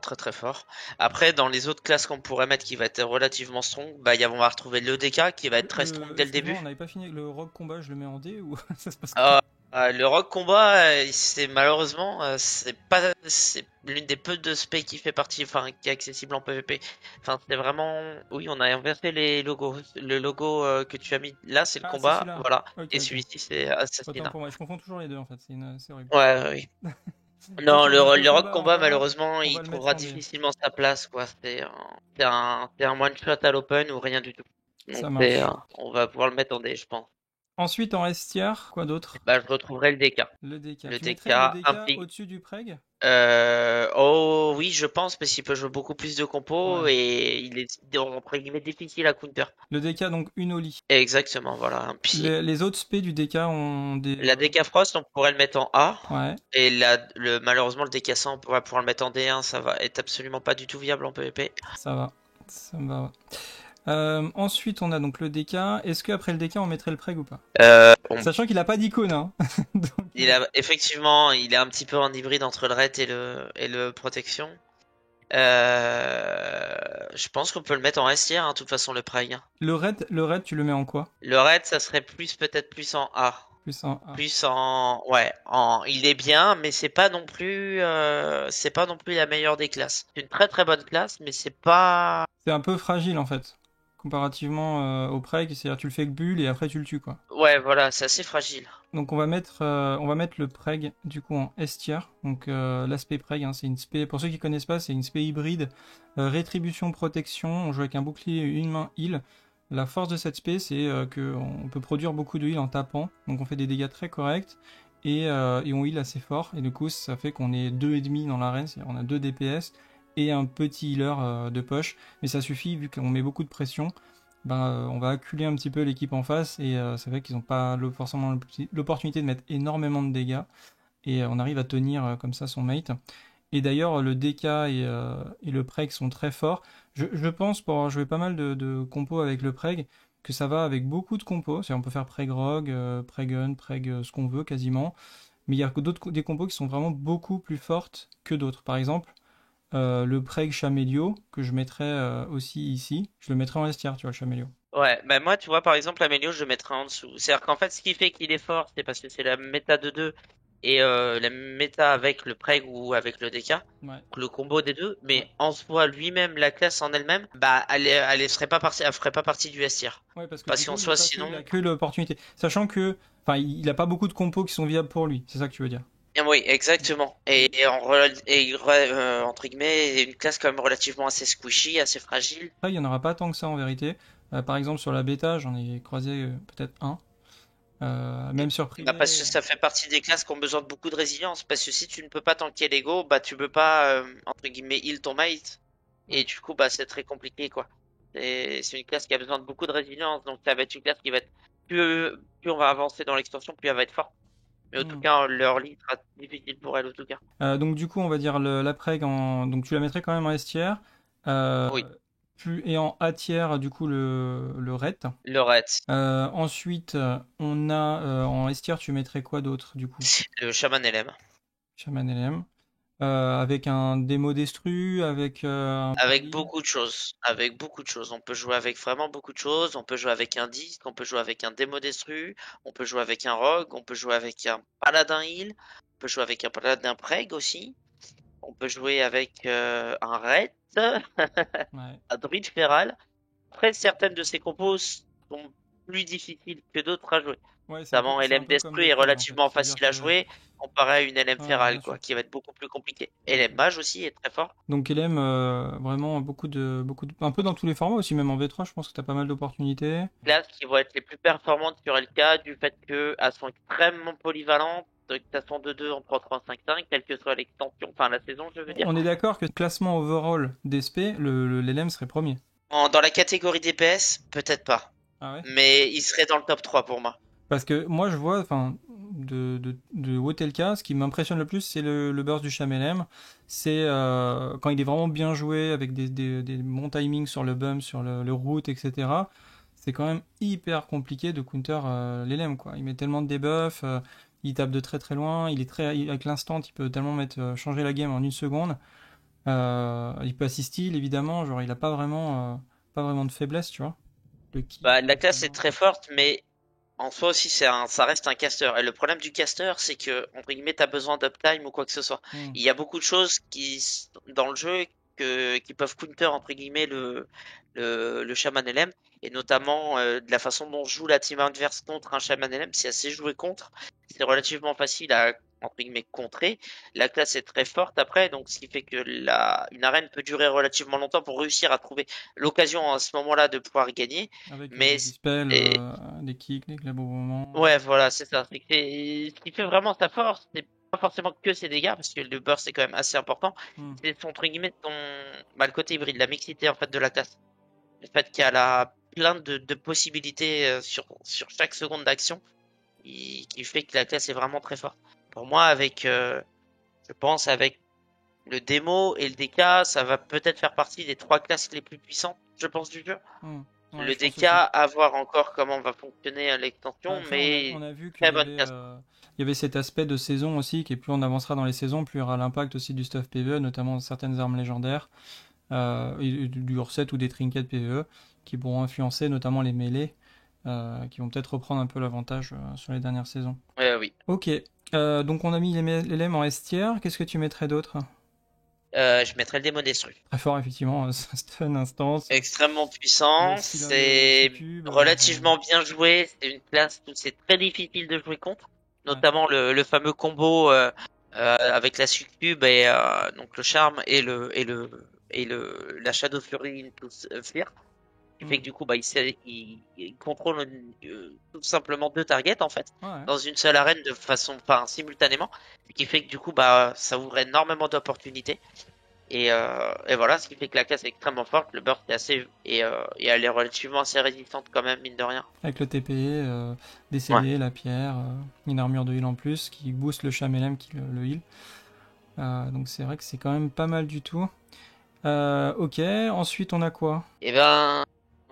Très très fort. Après, dans les autres classes qu'on pourrait mettre qui va être relativement strong, bah, on va retrouver le DK qui va être très strong dès le Excuse-moi, on début. n'avait pas fini avec le rogue combat, je le mets en D ou ça se passe comment? Euh, le rogue combat, c'est malheureusement, c'est l'une des peu de spé qui fait partie, enfin, qui est accessible en PvP. Enfin, c'est vraiment, oui, on a inversé les logos. Le logo que tu as mis là, c'est le Ah, c'est combat, celui-là. voilà. Ok, Et ok. celui-ci, c'est Autant assassinat. pour moi, je confonds toujours les deux en fait, c'est horrible. Ouais, ouais, oui. Non, Ok, donc le le rogue combat en combat, bas, malheureusement, on va il le mettre trouvera en D. difficilement sa place, quoi. C'est un one shot à l'open ou rien du tout. Donc Ça marche. on va pouvoir le mettre en D, je pense. Ensuite, en S tier, quoi d'autre? Bah, je retrouverai le DK. Le DK. Le Tu mettrais le DK DK implique. au-dessus du Preg? Oh oui, je pense, parce qu'il peut jouer beaucoup plus de compos Ouais. et il est entre guillemets difficile à counter. Le DK, donc une Oli. Exactement, voilà, un pied. Les autres spé du DK ont des. La DK Frost, on pourrait le mettre en A. Ouais, Et malheureusement, le DK 100, on va pouvoir le mettre en D1. Ça va être absolument pas du tout viable en PvP. ça va. Ça me va, ouais. Ensuite, on a donc le DK. Est-ce qu'après le DK, on mettrait le Preg ou pas? On Sachant qu'il a pas d'icône, hein. Donc, effectivement, il est un petit peu en hybride entre le raid et le protection. Je pense qu'on peut le mettre en S tier, hein, de toute façon, le Prague. le raid, tu le mets en quoi? Le raid, ça serait peut-être plus en A. Plus en A. Il est bien, mais c'est pas non plus la meilleure des classes. C'est une très très bonne classe, mais c'est pas. C'est un peu fragile en fait, comparativement au Preg, c'est-à-dire tu le fais que bulle et après tu le tues quoi. Ouais, voilà, c'est assez fragile. Donc on va mettre le Preg du coup en S tier. Donc l'aspect Preg, hein, c'est une spé, pour ceux qui connaissent pas, c'est une spé hybride, rétribution protection, on joue avec un bouclier et une main heal. La force de cette spé, c'est qu'on peut produire beaucoup de heal en tapant, donc on fait des dégâts très corrects et on heal assez fort. Et du coup, ça fait qu'on est 2,5 dans l'arène, c'est-à-dire on a 2 DPS et un petit healer de poche. Mais ça suffit, vu qu'on met beaucoup de pression, ben, on va acculer un petit peu l'équipe en face et ça fait qu'ils n'ont pas forcément l'opportunité de mettre énormément de dégâts et on arrive à tenir comme ça son mate. Et d'ailleurs, le DK et le Preg sont très forts. Je pense, pour avoir joué pas mal de compos avec le Preg, que ça va avec beaucoup de compos. On peut faire Preg Rogue, Preg Gun, Preg ce qu'on veut quasiment. Mais il y a des compos qui sont vraiment beaucoup plus fortes que d'autres. Par exemple, le Preg Chamelio, que je mettrais aussi ici, je le mettrais en S tier, tu vois, le Chamelio. Ouais, bah moi, tu vois, par exemple, Amélio, je le mettrais en dessous. C'est-à-dire qu'en fait, ce qui fait qu'il est fort, c'est parce que c'est la méta de 2 et la méta avec le Preg ou avec le DK, Ouais, le combo des deux. ouais. Mais en soi, lui-même, la classe en elle-même, bah, elle ferait pas partie du S tier. Ouais, parce que Parce du qu'en coup, soi, parce qu'il a sinon, que l'opportunité. Sachant que, enfin, il a pas beaucoup de compos qui sont viables pour lui. C'est ça que tu veux dire. oui, exactement. Entre guillemets, une classe quand même relativement assez squishy, assez fragile. Après, il y en aura pas tant que ça en vérité. Par exemple, sur la bêta, j'en ai croisé peut-être un. Même sur Bah parce privé. que ça fait partie des classes qui ont besoin de beaucoup de résilience. Parce que si tu ne peux pas tanker l'ego, bah tu peux pas, entre guillemets, heal ton mate. Et Ouais. du coup, bah c'est très compliqué, quoi. C'est une classe qui a besoin de beaucoup de résilience. Donc ça va être une classe qui va être. Plus on va avancer dans l'extension, plus elle va être forte. Mais en tout Hmm. cas, leur lead sera difficile pour elle, en tout cas. Donc du coup, on va dire la preg en. Donc tu la mettrais quand même en S tier. Oui, Et en A tier, du coup, le ret. le raid. Ensuite, on a en S tier, tu mettrais quoi d'autre du coup? Le chaman LM. Shaman LM. Avec un démo destru, avec un Avec paladin. beaucoup de choses. Avec beaucoup de choses. On peut jouer avec vraiment beaucoup de choses. On peut jouer avec un disque, on peut jouer avec un démo destru, on peut jouer avec un rogue, on peut jouer avec un paladin heal, on peut jouer avec un paladin preg aussi. On peut jouer avec un raid, Ouais. un druide feral. Après, certaines de ces compos sont plus difficile que d'autres à jouer. Ouais, Notamment c'est un LM peu comme Destruit est Loki en fait. relativement C'est-à-dire facile à que. jouer comparé à une LM Ouais, Feral, bien quoi, sûr. qui va être beaucoup plus compliqué. Ok. LM Mage aussi est très fort. Donc LM, vraiment un peu dans tous les formats aussi, même en V3, je pense que tu as pas mal d'opportunités. Classes qui vont être les plus performantes sur LK du fait qu'elles sont extrêmement polyvalentes, que ça sont de 2 en 3-3-5-5, quelle que soit l'extension, enfin la saison, je veux dire. On est d'accord que classement overall d'ESP, l'LM serait premier. Dans la catégorie DPS, peut-être pas. Ah ouais. Mais il serait dans le top 3 pour moi. Parce que moi je vois, enfin, de Wotelka, ce qui m'impressionne le plus, c'est le burst du Chamelem. C'est quand il est vraiment bien joué, avec des bons timings sur le bump, sur le route, etc. C'est quand même hyper compliqué de counter l'LM, quoi. Il met tellement de debuffs, il tape de très très loin, avec l'instant, il peut tellement changer la game en une seconde. Il peut assister, évidemment, genre il a pas vraiment de faiblesse, tu vois. Le ki, Bah, la classe est justement. très forte, mais en soi aussi, ça reste un caster. Et le problème du caster, c'est que, entre guillemets, t'as besoin d'uptime ou quoi que ce soit. Hmm. Il y a beaucoup de choses dans le jeu, qui peuvent counter, entre guillemets, le Shaman LM. Et notamment, de la façon dont joue la team adverse contre un Shaman LM, c'est assez joué contre. C'est relativement facile à, entre guillemets, contrer. La classe est très forte après, donc ce qui fait que une arène peut durer relativement longtemps pour réussir à trouver l'occasion à ce moment-là de pouvoir gagner. Avec Mais des dispels, c'est des kicks, des glaives au moment. Ouais, voilà, c'est ça. Ce qui fait vraiment sa force, c'est pas forcément que ses dégâts, parce que le burst c'est quand même assez important. Hmm. C'est son, entre guillemets, bah, le côté hybride, la mixité en fait de la classe. Le fait qu'elle a plein de possibilités sur chaque seconde d'action, qui fait que la classe est vraiment très forte. Pour moi, je pense avec le démo et le DK, ça va peut-être faire partie des 3 classes les plus puissantes, je pense, du jeu. Hmm. Ouais, Le je pense DK, aussi. à voir encore comment va fonctionner l'extension, Après, on mais a vu très bonne classe. il y avait cet aspect de saison aussi, qui plus on avancera dans les saisons, plus il y aura l'impact aussi du stuff PvE, notamment certaines armes légendaires, et du hors-set ou des trinkets PvE, qui pourront influencer notamment les mêlées, qui vont peut-être reprendre un peu l'avantage sur les dernières saisons. Oui. Ok, donc on a mis les LM en S tier, qu'est-ce que tu mettrais d'autre? Je mettrais le démon destruct. Très fort, effectivement, stun instance, Extrêmement puissant, le c'est succube. relativement bien joué, c'est une classe où c'est très difficile de jouer contre, Ouais. notamment le fameux combo avec la succube et donc le charme et la Shadow Fury into Fear, qui fait Hmm. que du coup bah il contrôle tout simplement 2 targets en fait Ouais. dans une seule arène de façon enfin simultanément, ce qui fait que du coup bah ça ouvre énormément d'opportunités. Et voilà, ce qui fait que la classe est extrêmement forte, le burst est et elle est relativement assez résistante quand même, mine de rien. Avec le TP, des Ouais. CD, la pierre, une armure de heal en plus qui booste le Chamelem qui le heal. Donc c'est vrai que c'est quand même pas mal du tout. Ok, ensuite on a quoi? Et ben,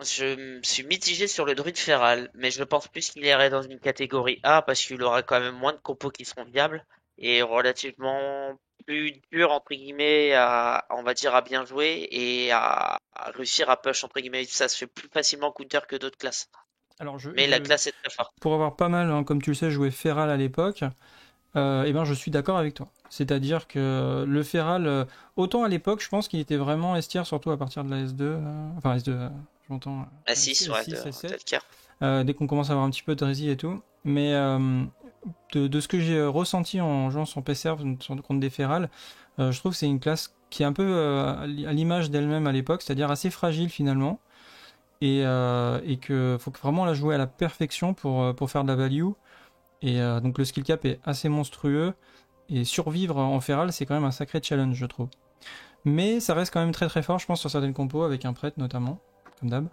je me suis mitigé sur le druide feral, mais je pense plus qu'il irait dans une catégorie A parce qu'il aura quand même moins de compos qui seront viables et relativement plus dur entre guillemets on va dire à bien jouer et à réussir à push entre guillemets. Ça se fait plus facilement counter que d'autres classes. Alors Mais la classe est très forte. pour avoir pas mal, hein, comme tu le sais, joué Feral à l'époque, eh ben je suis d'accord avec toi. C'est-à-dire que le Feral, autant à l'époque, je pense qu'il était vraiment S tier, surtout à partir de la S2, enfin S2, j'entends À 6, ouais, S6, tel S7, cas. dès qu'on commence à avoir un petit peu de rési et tout. Mais de ce que j'ai ressenti en jouant sur PC contre des Feral, je trouve que c'est une classe qui est un peu à l'image d'elle-même à l'époque, c'est-à-dire assez fragile finalement, et que faut vraiment la jouer à la perfection pour faire de la value. Et donc le skill cap est assez monstrueux, et survivre en Feral, c'est quand même un sacré challenge, je trouve. Mais ça reste quand même très très fort, je pense, sur certaines compos, avec un prêtre notamment, comme d'hab.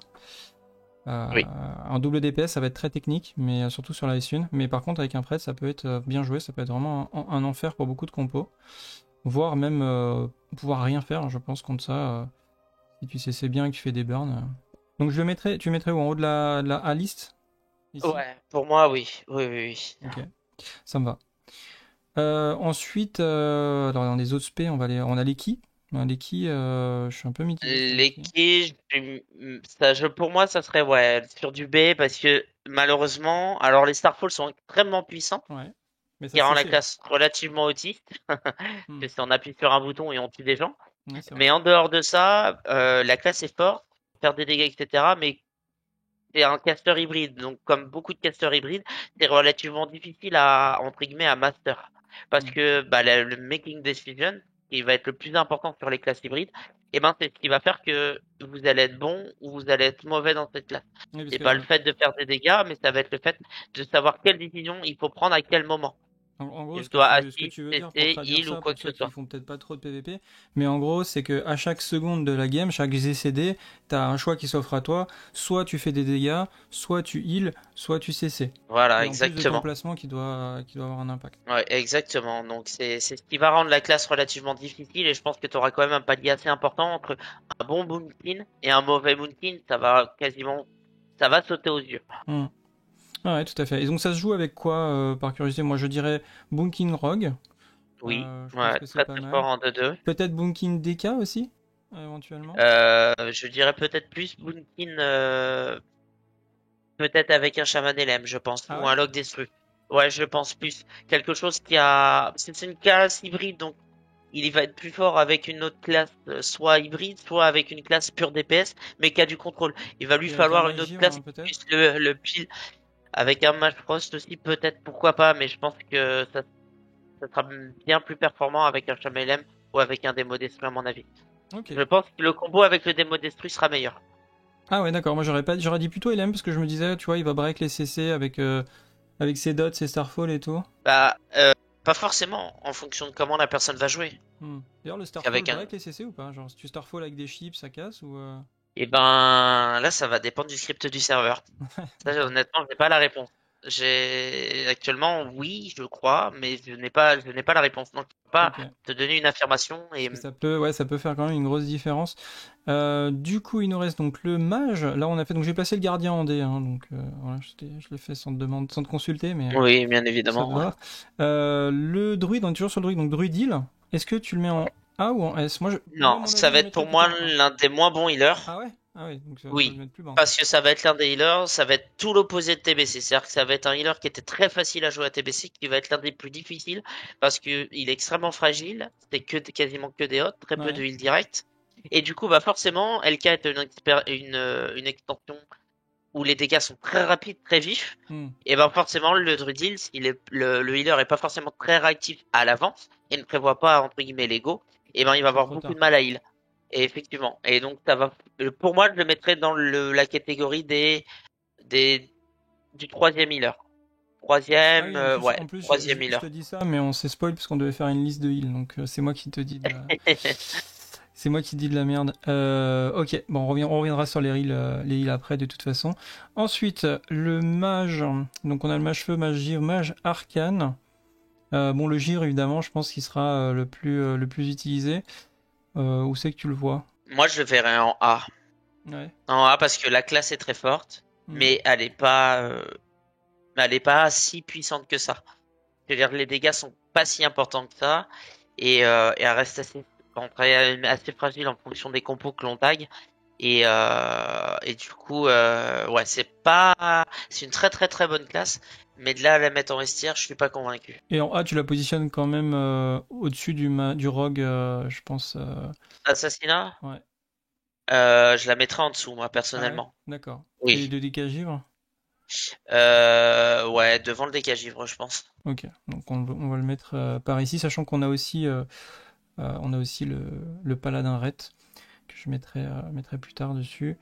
Oui. Un double DPS, ça va être très technique, mais surtout sur la S1. Mais par contre, avec un prêtre, ça peut être bien joué, ça peut être vraiment un enfer pour beaucoup de compos. Voire même pouvoir rien faire, je pense, contre ça, si tu sais c'est bien et que tu fais des burns. Donc tu mettrais où, en haut de la A-list? Ici? Ouais, pour moi, oui. Oui, oui, oui. Ok, ça me va. Ensuite, alors dans les autres spé, on a les ki. Les ki, je suis un peu mitigé sur les Les ki. keys, pour moi, ça serait ouais, sur du B parce que malheureusement, alors les Starfall sont extrêmement puissants, Ouais, mais ça qui se rend la fait. classe relativement autiste, Hmm. que si on appuie sur un bouton et on tue des gens. Ouais, c'est vrai. Mais en dehors de ça, la classe est forte, faire des dégâts, etc. Mais c'est un caster hybride, donc comme beaucoup de casters hybrides, c'est relativement difficile à entre guillemets à master parce Hmm. que bah, le making decision qui va être le plus important sur les classes hybrides, et ben c'est ce qui va faire que vous allez être bon ou vous allez être mauvais dans cette classe. Oui, parce C'est que pas le fait de faire des dégâts, mais ça va être le fait de savoir quelle décision il faut prendre à quel moment. en gros, Si je dois ce que assist, tu veux dire pour cesser, traduire heal ou ça, quoi pour que ceux ce qui soit. font peut-être pas trop de PVP, mais en gros, c'est que à chaque seconde de la game, chaque GCD, t'as un choix qui s'offre à toi. Soit tu fais des dégâts, soit tu heal, soit tu CC. Voilà, Et en plus de ton exactement. placement qui doit avoir un impact. Ouais, exactement. Donc c'est ce qui va rendre la classe relativement difficile et je pense que tu auras quand même un palier assez important entre un bon Moonkin et un mauvais Moonkin, ça va sauter aux yeux. Hmm. Ah ouais, tout à fait. Et donc ça se joue avec quoi, par curiosité? Moi, je dirais Bunkin Rogue. Oui, Je pense ouais, que c'est très pas très mal. fort en 2-2. Peut-être Bunkin DK aussi, éventuellement. Je dirais peut-être plus Moonkin, peut-être avec un Shaman LM, je pense, Ah ou ouais? un Log Destru. Ouais, je pense plus quelque chose qui a, c'est une classe hybride donc il va être plus fort avec une autre classe, soit hybride, soit avec une classe pure DPS, mais qui a du contrôle. Il va lui Et avec un falloir une autre Magivre, classe hein, qui peut-être? puisse le pile. Avec un Mage Frost aussi, peut-être, pourquoi pas, mais je pense que ça sera bien plus performant avec un Chamelem ou avec un Démo Destru, à mon avis. Ok. Je pense que le combo avec le Démo Destru sera meilleur. Ah ouais, d'accord. Moi, j'aurais dit plutôt LM parce que je me disais, tu vois, il va break les CC avec ses dots, ses Starfall et tout. Bah, pas forcément, en fonction de comment la personne va jouer. Hmm. D'ailleurs, le Starfall Avec un, break les CC ou pas? Genre, si tu Starfall avec des chips, ça casse ou et ben, là, ça va dépendre du script du serveur. Ça, D'accord. honnêtement, je n'ai pas la réponse. J'ai actuellement, oui, je crois, mais je n'ai pas la réponse. Donc, je peux pas Ok. te donner une affirmation Parce et que ça peut, ouais, ça peut faire quand même une grosse différence. Du coup, il nous reste donc le mage. Là, on a fait, donc j'ai placé le gardien en D, hein, donc voilà, je l'ai fait sans te demander, sans te consulter, mais oui, bien pour évidemment. savoir. Le druide, on est toujours sur le druide, donc druid heal. Est-ce que tu le mets en A ou en S? Moi, à Non, mon ça avis, je va le être mettrais pour plutôt moi en A. l'un des moins bons healers. Ah ouais? Ah ouais, donc faut le Oui, mettre plus bas encore. parce que ça va être l'un des healers, ça va être tout l'opposé de TBC. C'est-à-dire que ça va être un healer qui était très facile à jouer à TBC, qui va être l'un des plus difficiles parce que il est extrêmement fragile. C'est quasiment que des hots, très peu de Ouais, heal direct. Et du coup, bah forcément, LK est une extension où les dégâts sont très rapides, très vifs. hmm, Et ben forcément, le Druid Heal, le healer est pas forcément très réactif à l'avance et ne prévoit pas entre guillemets les go, et ben il va c'est avoir trop beaucoup tard de quoi. mal à heal. Et effectivement. Et donc ça va. Pour moi, je le mettrais dans la catégorie des du troisième healer. Ah Troisième, oui, ouais, en plus, troisième je healer. te dis ça, mais on s'est spoil parce qu'on devait faire une liste de heal, donc c'est moi qui te dis de la... C'est moi qui dis de la merde. Ok, bon, on reviendra sur les heals après de toute façon. Ensuite, le mage. Donc on a le mage feu, mage givre, mage arcane. Bon, le givre, évidemment, je pense qu'il sera le plus utilisé. Où c'est que tu le vois? Moi, je le verrais en A. Ouais. En A parce que la classe est très forte, Hmm. mais elle est pas si puissante que ça. Je veux dire, les dégâts sont pas si importants que ça et elle reste assez fragile en fonction des compos que l'on tag. Et du coup, ouais, c'est une très très très bonne classe, mais de là à la mettre en vestiaire, je suis pas convaincu. Et en A, tu la positionnes quand même au-dessus du rogue, je pense. Assassinat, Ouais. je la mettrais en dessous, moi Ah ouais? personnellement. D'accord. Et Oui, de dégâts givre? ouais, devant le décagivre, je pense. Ok. Donc on va le mettre par ici, sachant qu'on a aussi, on a aussi le paladin Ret. Que je mettrai plus tard dessus.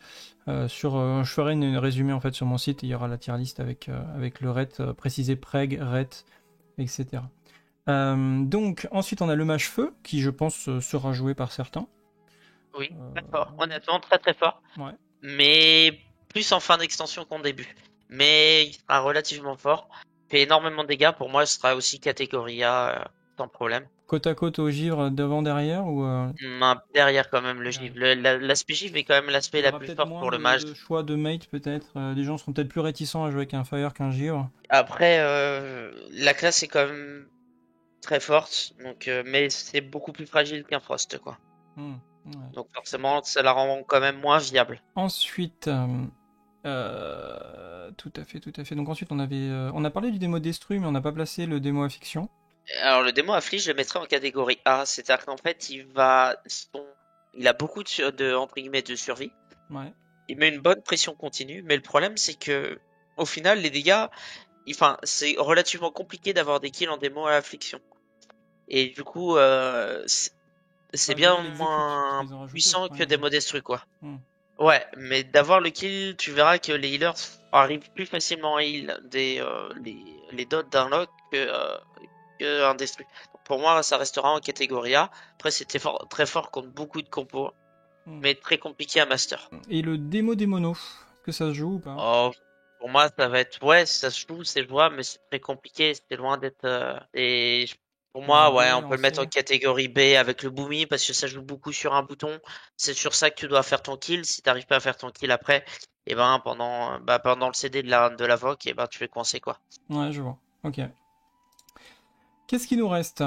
Je ferai une résumé en fait sur mon site et il y aura la tier list avec le ret précisé preg, ret, etc. Donc ensuite on a le mage feu qui je pense sera joué par certains. Oui, très fort, Euh, honnêtement très très fort, ouais. mais plus en fin d'extension qu'en début. Mais il sera relativement fort, fait énormément de dégâts. Pour moi, ce sera aussi catégorie A, sans problème. Côte à côte au givre devant derrière ou Derrière quand même le givre. derrière. L'aspect givre est quand même Il l'aspect y la aura plus peut-être forte moins pour le mage. de choix de mate peut-être. Les gens seront peut-être plus réticents à jouer avec un fire qu'un givre. Après, la classe est quand même très forte, donc mais c'est beaucoup plus fragile qu'un Frost, quoi. Ouais. Donc forcément, ça la rend quand même moins viable. Ensuite, tout à fait, tout à fait. Donc ensuite, on a parlé du démo Destru, mais on n'a pas placé le démo affliction. Alors le démon afflige, je le mettrais en catégorie A, c'est-à-dire qu'en fait, il a beaucoup entre guillemets de survie. Ouais. il met une bonne pression continue, mais le problème c'est que au final les dégâts, enfin c'est relativement compliqué d'avoir des kills en démo à affliction. Et du coup, c'est Ah, je veux dire bien l'exécute, parce moins qu'ils ont rajouté, je puissant crois, que des l'exécute. mots destruits quoi. Hmm. Ouais, mais d'avoir le kill, tu verras que les healers arrivent plus facilement à heal les dots d'un lock que un destruit. Donc pour moi, ça restera en catégorie A. Après, c'était très fort contre beaucoup de compos, Hmm. mais très compliqué à master. Et le démo des monos, est-ce que ça se joue ou pas? Oh, pour moi, ça va être, ouais, ça se joue, c'est jouable, mais c'est très compliqué. C'est loin d'être. Pour C'est en moi, B, ouais, on peut en le mettre en C? catégorie B avec le boomy parce que ça joue beaucoup sur un bouton. C'est sur ça que tu dois faire ton kill. Si t'arrives pas à faire ton kill après, et ben pendant le CD de la VOC, et ben tu es coincé quoi. Ouais, je vois. Ok. Qu'est-ce qui nous reste?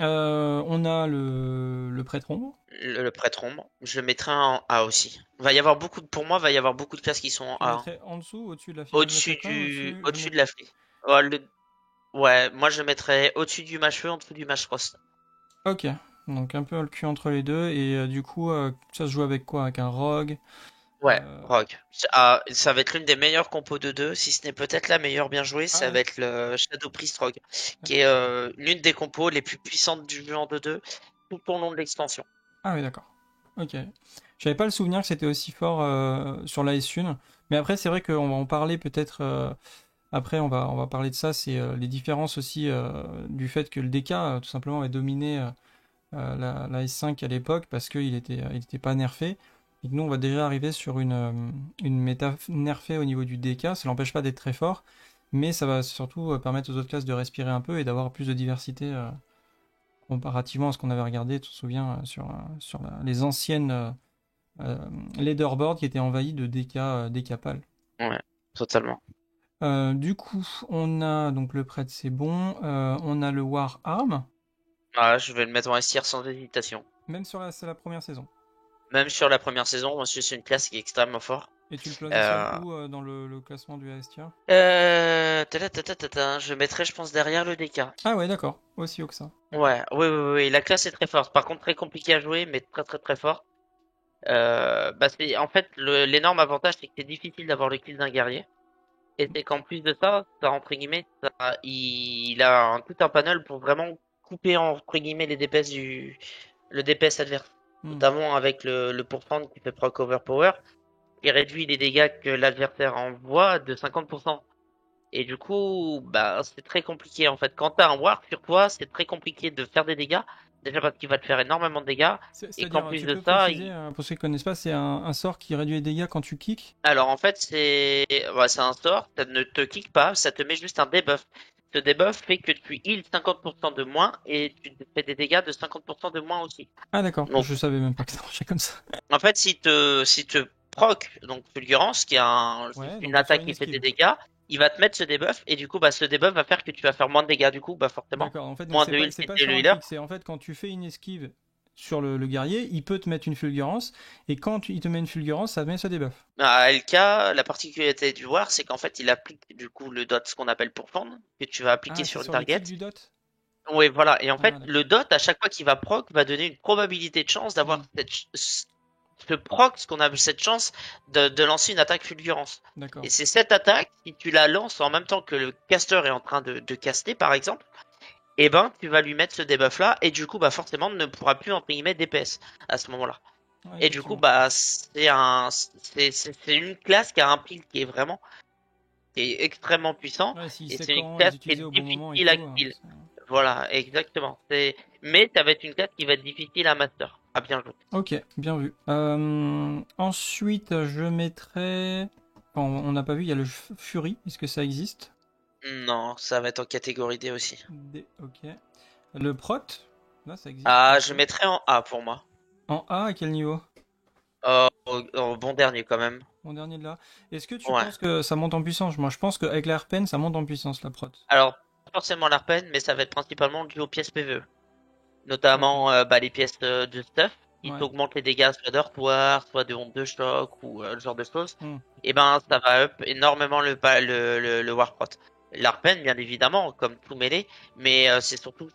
On a le prêtron. Le prêtre ombre, je le mettrai en A aussi. Va y avoir pour moi, va y avoir beaucoup de classes qui sont en Tu le A, hein. mettrais en dessous, au-dessus de la fille? Moi, je le mettrais quand même au-dessus. Au-dessus de la flèche. Oh, ouais, moi je le mettrais au-dessus du match feu, en dessous du match frost. Ok. Donc un peu le cul entre les deux. Et du coup, ça se joue avec quoi? Avec un rogue? Ouais, Euh, Rogue. Ça va être l'une des meilleures compos de deux, si ce n'est peut-être la meilleure bien jouée, Ah ça ouais. va être le Shadow Priest Rogue, qui est l'une des compos les plus puissantes du jeu en 2-2 tout au long de l'extension. Ah oui, d'accord. Ok. J'avais pas le souvenir que c'était aussi fort sur la S1. Mais après, c'est vrai qu'on va en parler peut-être. Après, on va parler de ça. C'est les différences aussi du fait que le DK, tout simplement, avait dominé la S5 à l'époque parce qu'il était pas nerfé. Et que nous, on va déjà arriver sur une méta nerfée au niveau du DK. Ça l'empêche pas d'être très fort. Mais ça va surtout permettre aux autres classes de respirer un peu et d'avoir plus de diversité comparativement à ce qu'on avait regardé, tu te souviens, sur les anciennes euh, leaderboards qui étaient envahies de DK pâles. Ouais, totalement. Du coup, on a donc le prêtre, c'est bon. On a le War Arm, Ah, je vais le mettre en S tier sans hésitation. même sur c'est la première saison. Même sur la première saison, moi c'est une classe qui est extrêmement forte. Et tu le positionnes Euh, où dans le classement du ASTIA? je mettrais, je pense, derrière le DK. Ah ouais, d'accord. Aussi haut que ça. Ok. Ouais, oui, oui, oui, la classe est très forte. Par contre, très compliqué à jouer, mais très, très, très forte. En fait, l'énorme avantage, c'est que c'est difficile d'avoir le kill d'un guerrier. Et c'est qu'en plus de ça, entre guillemets, il a tout un panel pour vraiment couper, entre guillemets, le DPS adverse. Hmm. Notamment avec le pourcent qui fait proc overpower, qui réduit les dégâts que l'adversaire envoie de 50%. Et du coup, bah, c'est très compliqué en fait. Quand t'as un ward sur toi, c'est très compliqué de faire des dégâts. Déjà parce qu'il va te faire énormément de dégâts. Et qu'en C'est-à-dire, plus tu de peux ça, préciser, pour ceux qui connaissent pas, c'est un sort qui réduit les dégâts quand tu kicks. alors en fait, c'est un sort, ça ne te kick pas, ça te met juste un debuff. Ce debuff fait que tu heals 50% de moins et tu te fais des dégâts de 50% de moins aussi. Ah d'accord, Donc je savais même pas que ça marchait comme ça. en fait, si te proc, donc Fulgurance, qui est juste Ouais, donc une de faire attaque une qui fait des esquive. dégâts, il va te mettre ce debuff et du coup, bah, ce debuff va faire que tu vas faire moins de dégâts du coup, bah forcément. D'accord, en fait, donc Moins c'est de pas, heal c'est si pas t'es sur le un healer. kick, c'est en fait quand tu fais une esquive sur le guerrier, il peut te mettre une fulgurance, et quand il te met une fulgurance, ça met ce debuff. À LK, la particularité du War, c'est qu'en fait, il applique du coup le dot, ce qu'on appelle pourfendre, que tu vas appliquer Ah, c'est sur une sur le target. kick du dot? Oui, voilà. Et en fait, Ah, d'accord. le dot, à chaque fois qu'il va proc, va donner une probabilité de chance d'avoir Hmm, ce proc, ce qu'on appelle cette chance de lancer une attaque fulgurance. Et d'accord. c'est cette attaque, si tu la lances en même temps que le caster est en train de caster, par exemple, eh ben, tu vas lui mettre ce debuff là, et du coup, bah, forcément, ne pourra plus, entre guillemets, DPS à ce moment-là. Ouais, Et du coup, effectivement. bah, c'est une classe qui a un pile qui est extrêmement puissant, Ouais, s'il et sait c'est une quand les classe qui utiliser est au bon moment et difficile à tout. kill. Voilà, exactement. Mais ça va être une classe qui va être difficile à master, à bien jouer. Ok, bien vu. Ensuite, je mettrai. On n'a pas vu, il y a le Fury. Est-ce que ça existe? Non, ça va être en catégorie D aussi. Ok. Le Prot? Là, ça existe Ah, pour je toi? mettrais en A pour moi. En A, à quel niveau? Bon dernier quand même. Mon dernier de là. Est-ce que tu Ouais. penses que ça monte en puissance? Moi, je pense qu'avec la RPN, ça monte en puissance, la prot. Alors, pas forcément l'ARPEN, mais ça va être principalement dû aux pièces PvE. Ok. Notamment bah, les pièces de stuff qui Ouais. t'augmentent les dégâts soit d'heurtoir, soit de honte de choc ou ce genre de choses. Hmm. Et ben ça va up énormément le Warprot. L'Arpen bien évidemment comme tout mêlé, mais c'est surtout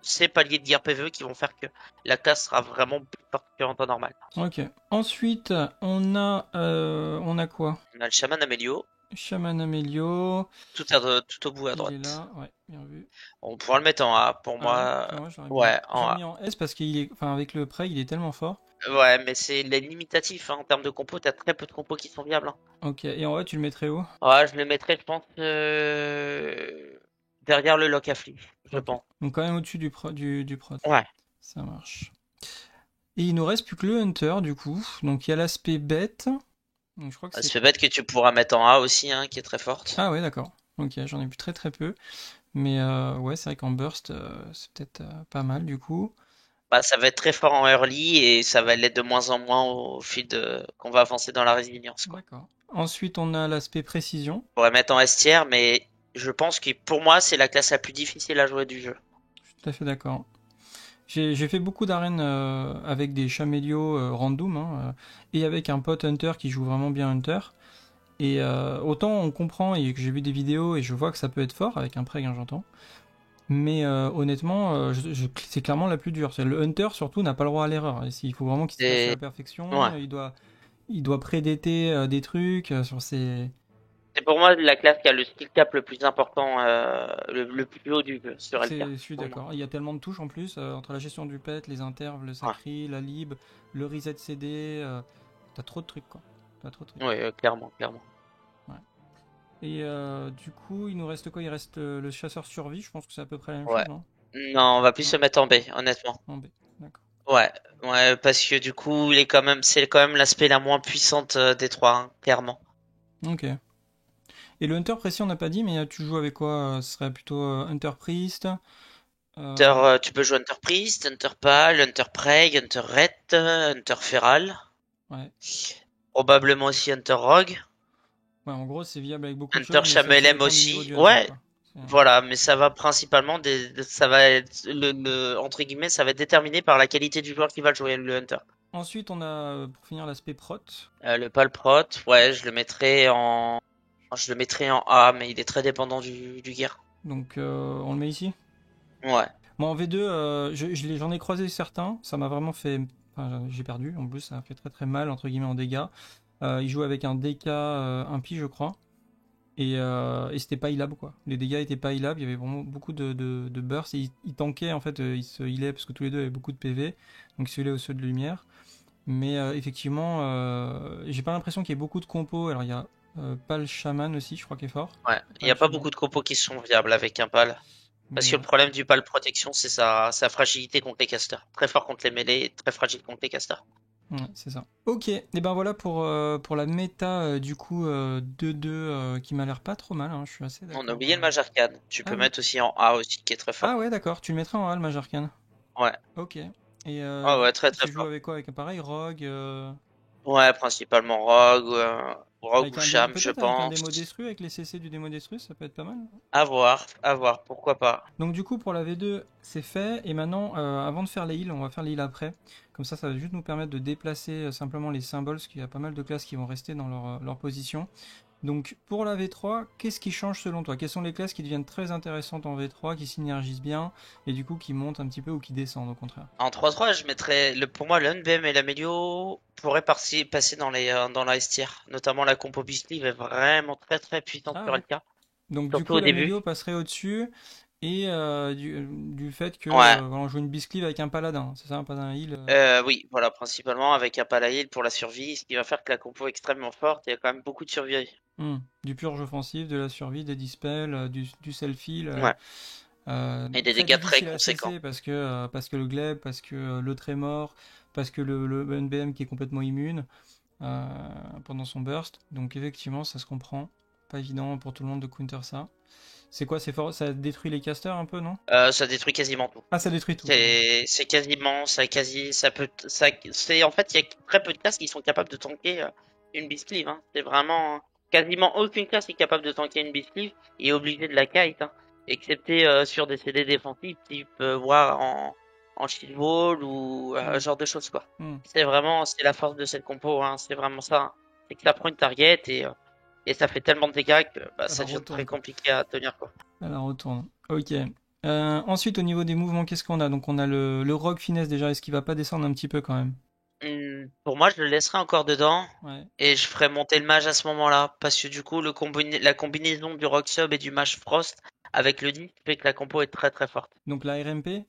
ces paliers de gear PvE qui vont faire que la classe sera vraiment plus forte qu'en temps normal. Ok. Ensuite, on a quoi? On a le chaman Amélio, Shaman Amelio. tout au bout à Il est droite. là, ouais, bien vu. On pourra le mettre en A pour Ah ouais, moi. tu vois, moi Ouais, en j'aurais A. mis en S parce qu'il est, enfin avec le prêt, il est tellement fort. Ouais, mais c'est les limitatifs hein, en termes de compos. T'as très peu de compos qui sont viables. Hein. Ok, et en haut, tu le mettrais où? Ouais, je le mettrais, je pense, derrière le lock affli, je Ok. pense. Donc quand même au-dessus du prot. Ouais. Ça marche. Et il nous reste plus que le Hunter du coup. Donc il y a l'aspect bête. Donc je crois que Ça c'est. fait bête que tu pourras mettre en A aussi, hein, qui est très forte. Ah ouais, d'accord. Ok, j'en ai vu très très peu. Mais ouais, c'est vrai qu'en burst, c'est peut-être pas mal du coup. Bah, ça va être très fort en early et ça va l'être de moins en moins au fil de qu'on va avancer dans la résilience, quoi. D'accord. Ensuite, on a l'aspect précision. On pourrait mettre en S tier, mais je pense que pour moi, c'est la classe la plus difficile à jouer du jeu. Je suis tout à fait d'accord. J'ai fait beaucoup d'arènes avec des chamélios random et avec un pote Hunter qui joue vraiment bien Hunter. Et autant on comprend et que j'ai vu des vidéos et je vois que ça peut être fort avec un preg, hein, j'entends. Mais honnêtement, c'est clairement la plus dure. Le Hunter surtout n'a pas le droit à l'erreur. Il faut vraiment qu'il se fasse à Et la perfection. ouais. Il doit prédater des trucs sur ses. C'est pour moi la classe qui a le skill cap le plus important, le plus haut du jeu sur LK, Je suis pour moi. d'accord. Il y a tellement de touches en plus entre la gestion du pet, les interves, le Ouais, sacri, la lib, le reset CD. T'as trop de trucs quoi. T'as trop de trucs. ouais, clairement, clairement. Ouais. Et du coup, il nous reste quoi? Il reste le chasseur survie. Je pense que c'est à peu près la même Ouais. chose, non? Non, on va plus Non? se mettre en B, honnêtement. En B. D'accord. Ouais, ouais, parce que du coup, c'est quand même l'aspect la moins puissante des trois, hein, clairement. Ok. Et le Hunter précis, on n'a pas dit, mais tu joues avec quoi? Ce serait plutôt Hunter Priest. Hunter, euh, tu peux jouer Hunter Priest, Hunter Pal, Hunter Prey, Hunter Red, Hunter Feral, ouais. probablement aussi Hunter Rogue, Ouais, en gros, c'est viable avec beaucoup de Hunter choses, mais ça Chamelem dépend du niveau aussi. du Hunter, Ouais, quoi. C'est- voilà, mais ça va principalement ça va être entre guillemets, ça va être déterminé par la qualité du joueur qui va le jouer, le Hunter. Ensuite, on a, pour finir, l'aspect prot. Le Palprot, ouais, je le mettrais en A, mais il est très dépendant du gear. Donc, on le met ici. Ouais. Moi, en V2, j'en ai croisé certains. Ça m'a vraiment fait. Enfin, j'ai perdu. En plus, ça a fait très très mal, entre guillemets, en dégâts. Il joue avec un DK impie, je crois. Et c'était pas healable, quoi. Les dégâts étaient pas healables. Il y avait vraiment beaucoup de burst. Et il tankait, en fait. Il se healait parce que tous les deux avaient beaucoup de PV. Donc, il se healait au saut de lumière. Mais effectivement, j'ai pas l'impression qu'il y ait beaucoup de compos. Alors, il y a pas le chaman aussi, je crois, qui est fort. Ouais, il Pas n'y le a pas chaman. beaucoup de compos qui sont viables avec un pal. Parce Mais que le problème du pal protection, c'est sa fragilité contre les casters. Très fort contre les mêlées, très fragile contre les casters. ouais, c'est ça. Ok, et ben voilà pour la méta du coup 2-2 qui m'a l'air pas trop mal, hein, je suis assez On a d'accord. oublié le mage arcane. Tu Ah peux oui. mettre aussi en A aussi, qui est très Ah fort. ouais, d'accord, tu le mettrais en A le Mage Arcane. Ouais, Ok. Et ouais, du ouais, coup, très très tu joues fort. avec quoi? Avec pareil, Rogue Ouais, principalement Rogue, Rogue avec ou Cham, je peut-être avec un démo pense. destru, avec les CC du démo destru, ça peut être pas mal. À voir, pourquoi pas. Donc du coup pour la V2 c'est fait et maintenant avant de faire les heals on va faire les heals après. Comme ça va juste nous permettre de déplacer simplement les symboles parce qu'il y a pas mal de classes qui vont rester dans leur position. Donc pour la V3 qu'est-ce qui change selon toi? Quelles sont les classes qui deviennent très intéressantes en V3, qui synergisent bien et du coup qui montent un petit peu ou qui descendent au contraire? En 3-3, je mettrais, pour moi, le NBM et l'Amelio pourraient passer dans la S tier. Notamment la compo Beastly est vraiment très très puissante Ah sur ouais. LK. Donc du Surtout coup au début. l'Amélio passerait au-dessus et du fait que Ouais. voilà, on joue une Bisclive avec un paladin, c'est ça un paladin heal Oui, voilà, principalement avec un Palaïl pour la survie, ce qui va faire que la compo est extrêmement forte et il y a quand même beaucoup de survie. Du purge offensif, de la survie, des dispels, du self-heal. Ouais. Et des Très dégâts très difficile à conséquents. cesser parce que le glaive, parce que le trémor, parce que le NBM qui est complètement immune euh, pendant son burst. Donc effectivement, ça se comprend. Pas évident pour tout le monde de counter ça. C'est quoi, c'est fort, ça détruit les casters un peu, non? Ça détruit quasiment tout. Ah, ça détruit tout, carrément. C'est quasiment, en fait, il y a très peu de classes qui sont capables de tanker une Beastcleave, hein. C'est vraiment, quasiment aucune classe est capable de tanker une Beastcleave et est obligée de la kite, hein. Excepté sur des CD défensifs, type voir en shield wall ou ce Hmm, genre de choses, quoi. hmm. C'est la force de cette compo, hein. C'est vraiment ça, hein. C'est que ça prend une target et ça fait tellement de dégâts que bah, Ça la ça devient très retourne, quoi. compliqué à tenir, quoi. Ça la retourne. Ok. Ensuite, au niveau des mouvements, qu'est-ce qu'on a? Donc, on a le rogue finesse déjà. Est-ce qu'il va pas descendre un petit peu quand même? Pour moi, je le laisserai encore dedans Ouais. et je ferai monter le mage à ce moment-là parce que du coup, la combinaison du rock sub et du mage frost avec le 10 fait que la compo est très très forte. Donc, la RMP,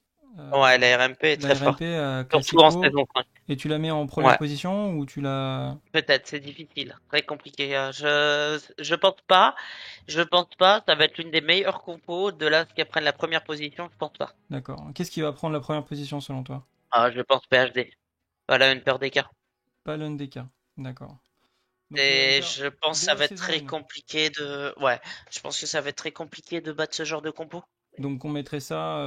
Ouais, la RMP est la très forte, RMP surtout en classico, saison 5. et tu la mets en première Ouais, position ou tu la. peut-être, c'est difficile, très compliqué. Je pense pas, je pense pas, ça va être l'une des meilleures compos de là ce qu'elles prennent la première position, je pense pas. D'accord. Qu'est-ce qui va prendre la première position selon toi? Ah, je pense PHD. Voilà une paire d'écart. Pas l'NDK. D'accord. Donc, Et déjà, je pense que ça déjà va être saison très 1. compliqué de, ouais, je pense que ça va être très compliqué de battre ce genre de compo. Donc, on mettrait ça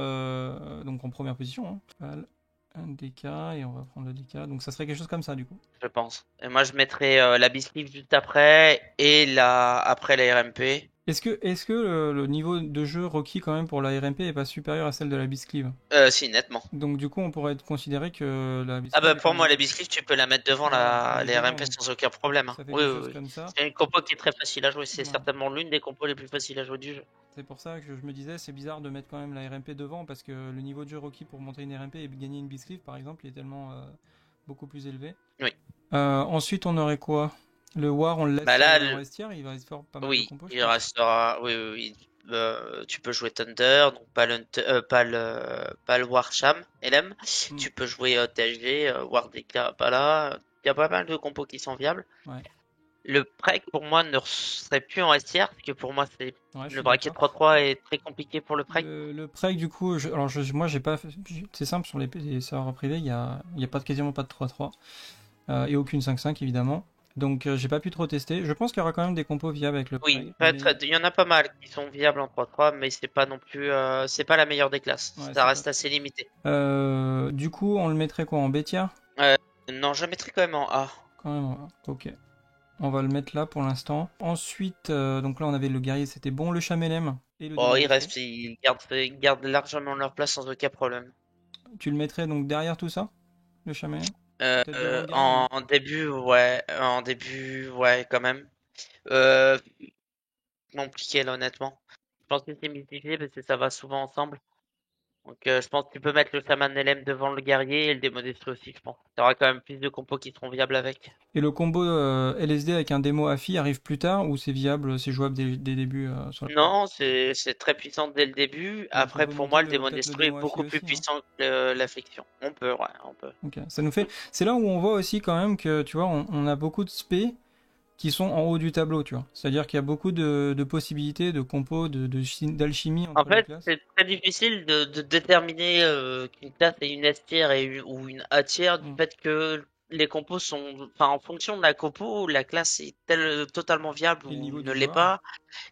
donc en première position, hein. Pal, un DK, et on va prendre le DK. Donc, ça serait quelque chose comme ça, du coup. Je pense. Et moi, je mettrais la Bisleaf juste après et après la RMP. Est-ce que le niveau de jeu requis quand même pour la RMP est pas supérieur à celle de la Biscleave? Si, nettement. Donc, du coup, on pourrait considérer que la Ah Biscleave bah est quand pour moi, même. la Bisleaf, tu peux la mettre devant Voilà, elle est la devant, RMP donc sans aucun problème, hein. ça fait Oui, quelque oui, chose oui. comme ça. C'est une compo qui est très facile à jouer. C'est Ouais. certainement l'une des compos les plus faciles à jouer du jeu. C'est pour ça que je me disais, c'est bizarre de mettre quand même la RMP devant, parce que le niveau de jeu requis pour monter une RMP et gagner une Biscleave, par exemple, il est tellement beaucoup plus élevé. Oui. Ensuite, on aurait quoi? Le War, on le laisse Bah là, en S-tier, il va rester faire pas mal de oui, compos, je il pense. restera. Oui, oui, oui. Tu peux jouer Thunder, donc pas le Warcham, LM. Hmm. Tu peux jouer THG, Wardeka, pas là. Il y a pas mal de compos qui sont viables. Ouais. Le break pour moi ne serait plus en STR, parce que pour moi c'est Ouais, je le suis bracket d'accord. 3-3 est très compliqué pour le break. Le prêt, du coup, moi, j'ai pas. C'est simple, sur les serveurs privés, il y a pas, quasiment pas de 3-3. Et aucune 5-5, évidemment. Donc, j'ai pas pu trop tester. Je pense qu'il y aura quand même des compos viables avec le Oui, prêt. Mais il y en a pas mal qui sont viables en 3-3, mais c'est pas non plus, c'est pas la meilleure des classes. ouais, Ça c'est pas. reste assez limité. Du coup, on le mettrait quoi, en bêtia? Euh, non, je mettrais quand même en A. Quand même, ok. On va le mettre là pour l'instant. Ensuite, donc là, on avait le guerrier, c'était bon. Le chamelem et le Oh, démon d'esprit. ils gardent largement leur place sans aucun problème. Tu le mettrais donc derrière tout ça, le chamelem? Peut-être devant le guerrier, non? En début, ouais, quand même. Euh, Compliqué là, honnêtement. Je pense que c'est mythifié parce que ça va souvent ensemble. Donc je pense que tu peux mettre le Shaman LM devant le guerrier et le démo d'esprit aussi, je pense. T'auras quand même plus de compos qui seront viables avec. Et le combo LSD avec un démo AFI arrive plus tard ou c'est viable, c'est jouable dès début sur la première? Non, c'est très puissant dès le début. Donc on Après, peut pour monter moi, le démon peut-être le d'esprit est démo AFI beaucoup plus aussi, hein. puissant que l'affliction. On peut, ouais, on peut. Ok. Ça nous fait. C'est là où on voit aussi quand même que tu vois, on a beaucoup de spé qui sont en haut du tableau, tu vois. C'est-à-dire qu'il y a beaucoup de possibilités de compos, d'alchimie En entre les fait, classes. c'est très difficile de déterminer qu'une classe est une S tier ou une A tier du Mm. fait que les compos sont, enfin, en fonction de la compo, la classe est totalement viable Et le ou niveau ne du l'est joueur. pas.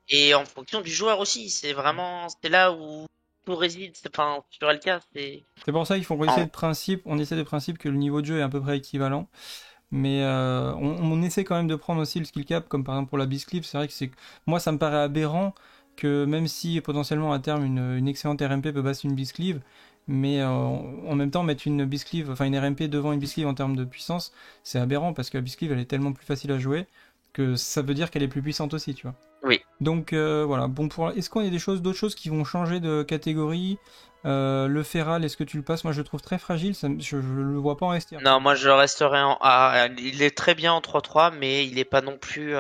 Et en fonction du joueur aussi, Mm. c'est là où tout réside. Enfin, sur LK, c'est, C'est pour ça qu'il faut essayer en- de principe, on essaie de principe que le niveau de jeu est à peu près équivalent. Mais on essaie quand même de prendre aussi le skill cap, comme par exemple pour la Biscleave. C'est vrai que moi, ça me paraît aberrant que même si potentiellement à terme une excellente RMP peut passer une Biscleave, mais en même temps mettre une Biscleave, enfin une RMP devant une Biscleave en termes de puissance, c'est aberrant parce que la Biscleave elle est tellement plus facile à jouer que ça veut dire qu'elle est plus puissante aussi, tu vois. oui. Donc voilà, bon est-ce qu'on y a d'autres choses qui vont changer de catégorie? Le Feral, est-ce que tu le passes? Moi je le trouve très fragile, je le vois pas en STR par Non, exemple. moi je resterai en A. Il est très bien en 3-3, mais il est pas non plus.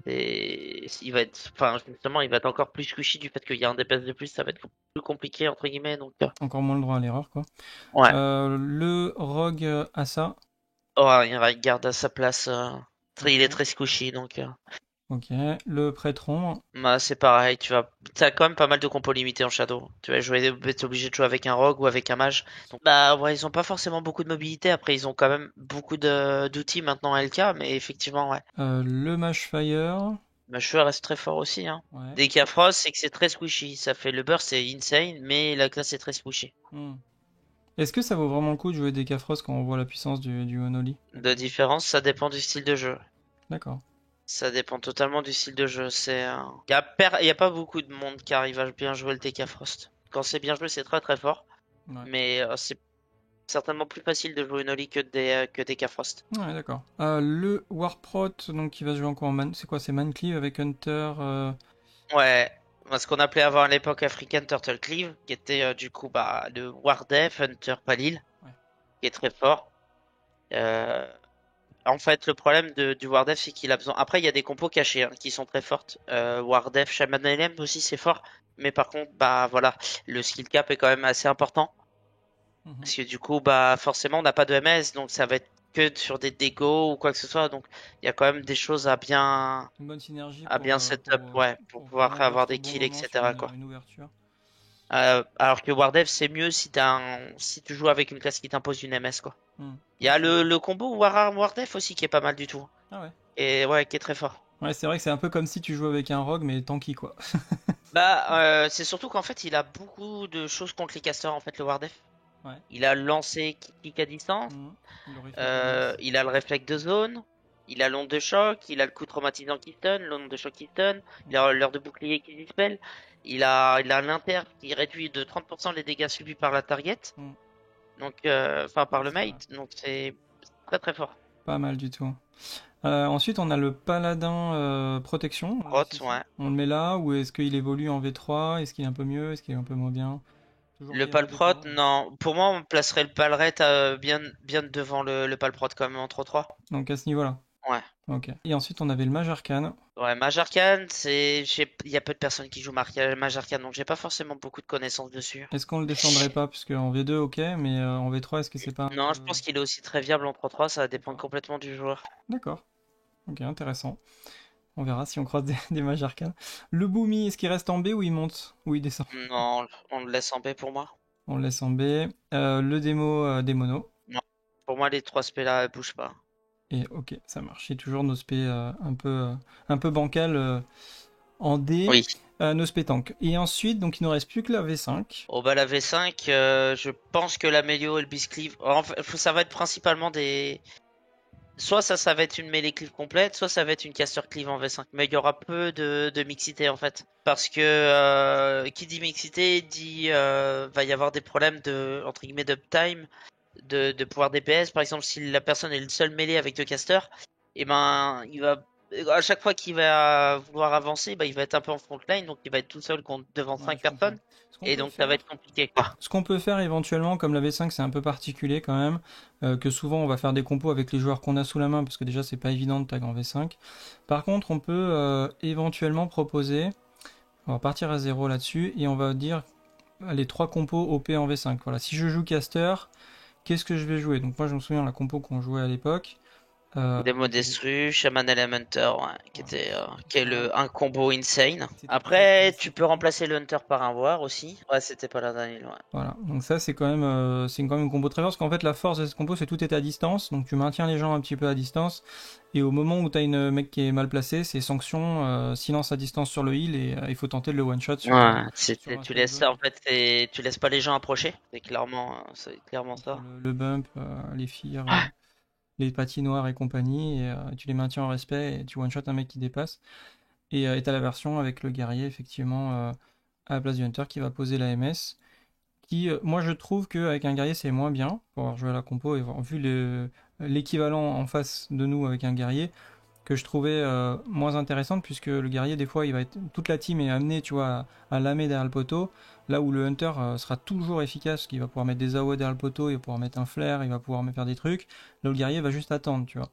Il va être, enfin, justement, il va être encore plus squishy du fait qu'il y a un DPS de plus. Ça va être plus compliqué entre guillemets. Donc, Encore moins le droit à l'erreur, quoi. ouais. Le Rogue Assa. Oh, il garde à sa place. Il est Ok. très squishy, donc. Ok. Le Prêtron. Bah, c'est pareil. T'as quand même pas mal de compos limités en Shadow. Tu vas être obligé de jouer avec un rogue ou avec un mage. Donc, bah, ouais, ils ont pas forcément beaucoup de mobilité. Après, ils ont quand même beaucoup d'outils maintenant LK, mais effectivement, ouais. Le Mage Fire. Ma cheveux reste très fort aussi, hein. Ouais. Dès qu'il y a Frost, c'est que c'est très squishy. Ça fait le burst, c'est insane, mais la classe est très squishy. Hmm. Est-ce que ça vaut vraiment le coup de jouer des Cafros quand on voit la puissance du Onoli? De différence, ça dépend du style de jeu. D'accord. Ça dépend totalement du style de jeu. Y a pas beaucoup de monde qui arrive à bien jouer le TK Frost. Quand c'est bien joué, c'est très très fort. Ouais. Mais c'est certainement plus facile de jouer une Oli que TK Frost. Ouais, d'accord. Le Warprot, donc qui va se jouer encore en man. C'est quoi? C'est Man Cleave avec Hunter. Ouais. ce qu'on appelait avant à l'époque African Turtle Cleave, qui était du coup bah, le Wardef, Hunter Palil, Ouais. qui est très fort. Euh, En fait, le problème du Wardef, c'est qu'il a besoin. Après, il y a des compos cachés hein, qui sont très fortes. Wardef, Shaman LM aussi, c'est fort. Mais par contre, bah voilà, le skill cap est quand même assez important. Mhm. Parce que du coup, bah forcément, on n'a pas de MS, donc ça va être que sur des dégos ou quoi que ce soit. Donc, il y a quand même des choses Une bonne synergie à bien setup, ouais, pour pour pouvoir vraiment avoir burst des au bon kills, moment sur etc. quoi. une ouverture. Alors que Wardef, c'est mieux si tu joues avec une classe qui t'impose une MS, quoi. Il y Ouais, a c'est vrai. le combo Wararm Wardef aussi qui est pas mal du tout. Ah ouais. Et ouais, qui est très fort. Ouais, c'est vrai que c'est un peu comme si tu jouais avec un rogue, mais tanky, quoi. Bah, c'est surtout qu'en fait, il a beaucoup de choses contre les casters, en fait, le Wardef. Ouais. Il a le lancer qui kick à distance, Mhm. Le réflexe de base. il a le réflexe de zone, il a l'onde de choc, il a le coup traumatisant qui stun, l'onde de choc qui stun, il a l'heure de bouclier qui dispel, il a l'inter qui réduit de 30% les dégâts subis par la target, Mhm. donc, enfin, par Ouais, le c'est vrai. mate, donc c'est très très fort. Pas mal du tout. Ensuite, on a le paladin protection, le Prot, SSI. ouais. On le met là, ou est-ce qu'il évolue en V3? Est-ce qu'il est un peu mieux? Est-ce qu'il est un peu moins bien? Toujours Le bien au Palprot, dépôt. non. Pour moi, on placerait le Palret bien devant le Palprot quand même en 3-3. Donc à ce niveau-là. Ouais. Ok. Et ensuite, on avait le mage arcane. Ouais, il y a peu de personnes qui jouent Mage Arcane, donc j'ai pas forcément beaucoup de connaissances dessus. Est-ce qu'on le descendrait pas? Puisque en V2, ok, mais en V3, est-ce que c'est pas un Non, peu je pense qu'il est aussi très viable en 3-3, ça va dépendre d'accord? complètement du joueur. D'accord. Ok, intéressant. On verra si on croise des mages arcanes. Le Boomy, est-ce qu'il reste en B ou il monte? Ou il descend? Non, on le laisse en paix pour moi. On le laisse en B. Le démo, démono. Non. Pour moi, les trois spells là, elles bougent pas. Et ok, ça marche. Et toujours nos spé un peu bancal en D. Oui. Nos spé tank. Et ensuite, donc il ne reste plus que la V5. Au bas la V5, je pense que l'Amélio et le Biscleave, en fait, ça va être principalement des, soit ça va être une mêlée cleave complète, soit ça va être une caster cleave en V5. Mais il y aura peu de mixité en fait. Parce que qui dit mixité dit va y avoir des problèmes de entre guillemets d'uptime, de pouvoir DPS. Par exemple, si la personne est le seul mêlée avec deux casters, et ben il va à chaque fois qu'il va vouloir avancer, bah, il va être un peu en front line, donc il va être tout seul devant Ouais, cinq je comprends. personnes. Ce qu'on Et peut donc ça va être faire, compliqué quoi. Ce qu'on peut faire éventuellement, comme la V5 c'est un peu particulier quand même, que souvent on va faire des compos avec les joueurs qu'on a sous la main, parce que déjà c'est pas évident de tag en V5. Par contre, on peut éventuellement proposer, on va partir à zéro là-dessus, et on va dire les trois compos OP en V5. Voilà, si je joue caster, qu'est-ce que je vais jouer? Donc moi je me souviens de la compo qu'on jouait à l'époque. Demo Il y avait Destru, Shaman Elementor, ouais, voilà, qui est un combo insane. c'était pas facile, Après, tu c'était peux remplacer le Hunter par un War aussi. Ouais, c'était pas la Daniel, ouais. voilà, donc ça c'est quand même une combo très forte, parce qu'en fait la force de cette compo c'est tout est à distance, donc tu maintiens les gens un petit peu à distance, et au moment où t'as une mec qui est mal placé, c'est sanction, silence à distance sur le heal, et il faut tenter de le one shot Ouais, sur un tu seul laisses ça, zone, en fait, tu laisses pas les gens approcher. C'est clairement entre ça. le bump, les fears, les patinoires et compagnie, et tu les maintiens en respect, et tu one shot un mec qui dépasse, et t'as la version avec le guerrier effectivement à la place du hunter qui va poser la MS. Qui, moi je trouve qu'avec un guerrier c'est moins bien pour avoir joué à la compo et avoir vu l'équivalent en face de nous avec un guerrier que je trouvais moins intéressante, puisque le guerrier des fois il va être toute la team est amenée tu vois à lamer derrière le poteau, là où le hunter sera toujours efficace, qu'il va pouvoir mettre des AOE derrière le poteau, il va pouvoir mettre un flair, il va pouvoir me faire des trucs, là où le guerrier va juste attendre tu vois,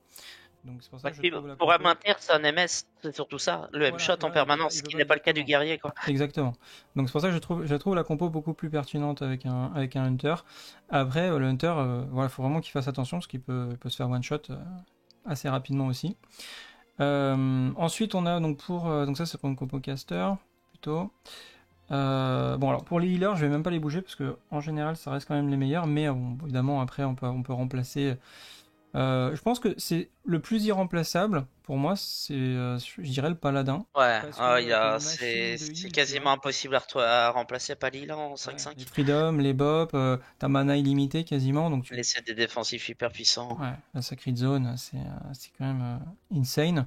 donc c'est pour ça Ouais, que je puis, trouve la pour un compo maintenir, c'est un MS, c'est surtout ça. Le voilà, M-Shot en permanence, il ce veut qui pas n'est pas le cas du exactement. guerrier, quoi. Exactement. Donc c'est pour ça que je trouve la compo beaucoup plus pertinente avec un hunter. Après, le hunter, voilà, faut vraiment qu'il fasse attention parce il peut se faire one shot assez rapidement aussi. Ensuite, on a donc donc ça c'est pour une compo caster plutôt. Bon alors pour les healers, je vais même pas les bouger parce que en général ça reste quand même les meilleurs, mais bon, évidemment après on peut remplacer. Je pense que c'est le plus irremplaçable pour moi, c'est je dirais le paladin. Ouais, Parce que t'as une c'est machine de heal, tu vois. quasiment impossible à remplacer Palila en Ouais, les 5-5. freedom, les bop, t'as mana illimité quasiment, donc tu. Les sets des défensifs hyper puissants. Ouais, la sacred zone, c'est quand même insane.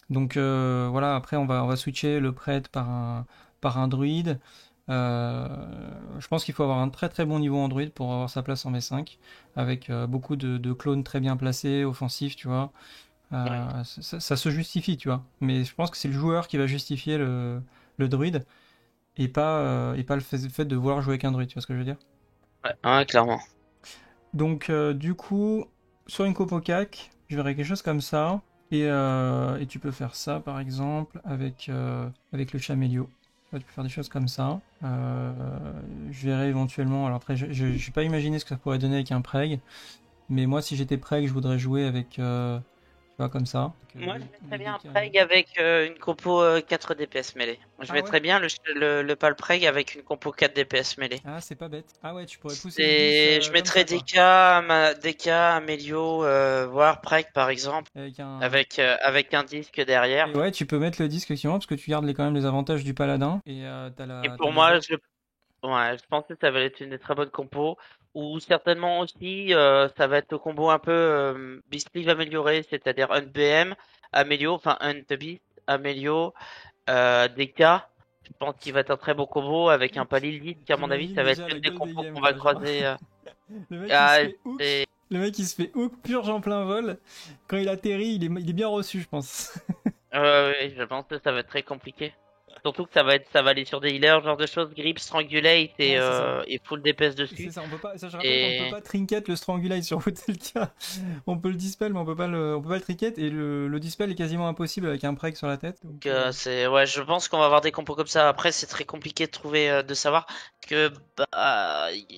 Donc voilà, après on va switcher le prêtre par un druide. Je pense qu'il faut avoir un très très bon niveau en druide pour avoir sa place en V5, avec beaucoup de clones très bien placés, offensifs, tu vois. Ouais. Ça se justifie, tu vois. Mais je pense que c'est le joueur qui va justifier le druide. et pas le fait de vouloir jouer avec un druide, tu vois ce que je veux dire? Ouais, clairement. Donc du coup, sur une compo CAC, je verrais quelque chose comme ça. Et tu peux faire ça par exemple avec le Chamélio. Tu peux faire des choses comme ça. Je verrais éventuellement. Alors après, je n'ai pas imaginé ce que ça pourrait donner avec un Preg. Mais moi, si j'étais Preg, je voudrais jouer avec. Tu vois, comme ça. Moi, je mettrais bien un DK. Preg avec une compo 4 DPS mêlée. Je Ah ouais? mettrais bien le Pal Preg avec une compo 4 DPS mêlée. Ah, c'est pas bête. Ah ouais, tu pourrais pousser le 10 Et je comme mettrais ça, quoi. DK, Amelio, voire Preg par exemple, Avec un. avec un disque derrière. Et ouais, tu peux mettre le disque effectivement, parce que tu gardes quand même les avantages du paladin. Et Et t'as pour les moi, autres. ouais, je pense que ça va être une des très bonnes compos. Ou certainement aussi, ça va être le combo un peu Beastly amélioré, c'est-à-dire un BM, Amélio, enfin un Beast, Amélio, DK. Je pense qu'il va être un très beau combo avec un Palil qui, à mon avis, J'imagine ça va être déjà une la des gueule des compos games, qu'on va quoi. Genre, croiser. le mec il se Ah, fait hook. c'est- Le mec il se fait hook, purge en plein vol. Quand il atterrit, il est bien reçu, je pense. ouais, je pense que ça va être très compliqué. Surtout que ça va aller sur des healers, genre de choses, grip, strangulate Ouais, c'est ça. et full DPS C'est dessus. ça, on peut pas, ça je rappelle qu'on ne peut Et pas trinket le Strangulate sur Wotelka. On peut le dispel, mais on peut pas le trinket. Et le dispel est quasiment impossible avec un preg sur la tête. Donc, ouais, je pense qu'on va avoir des compos comme ça. Après, c'est très compliqué de trouver, de savoir que bah,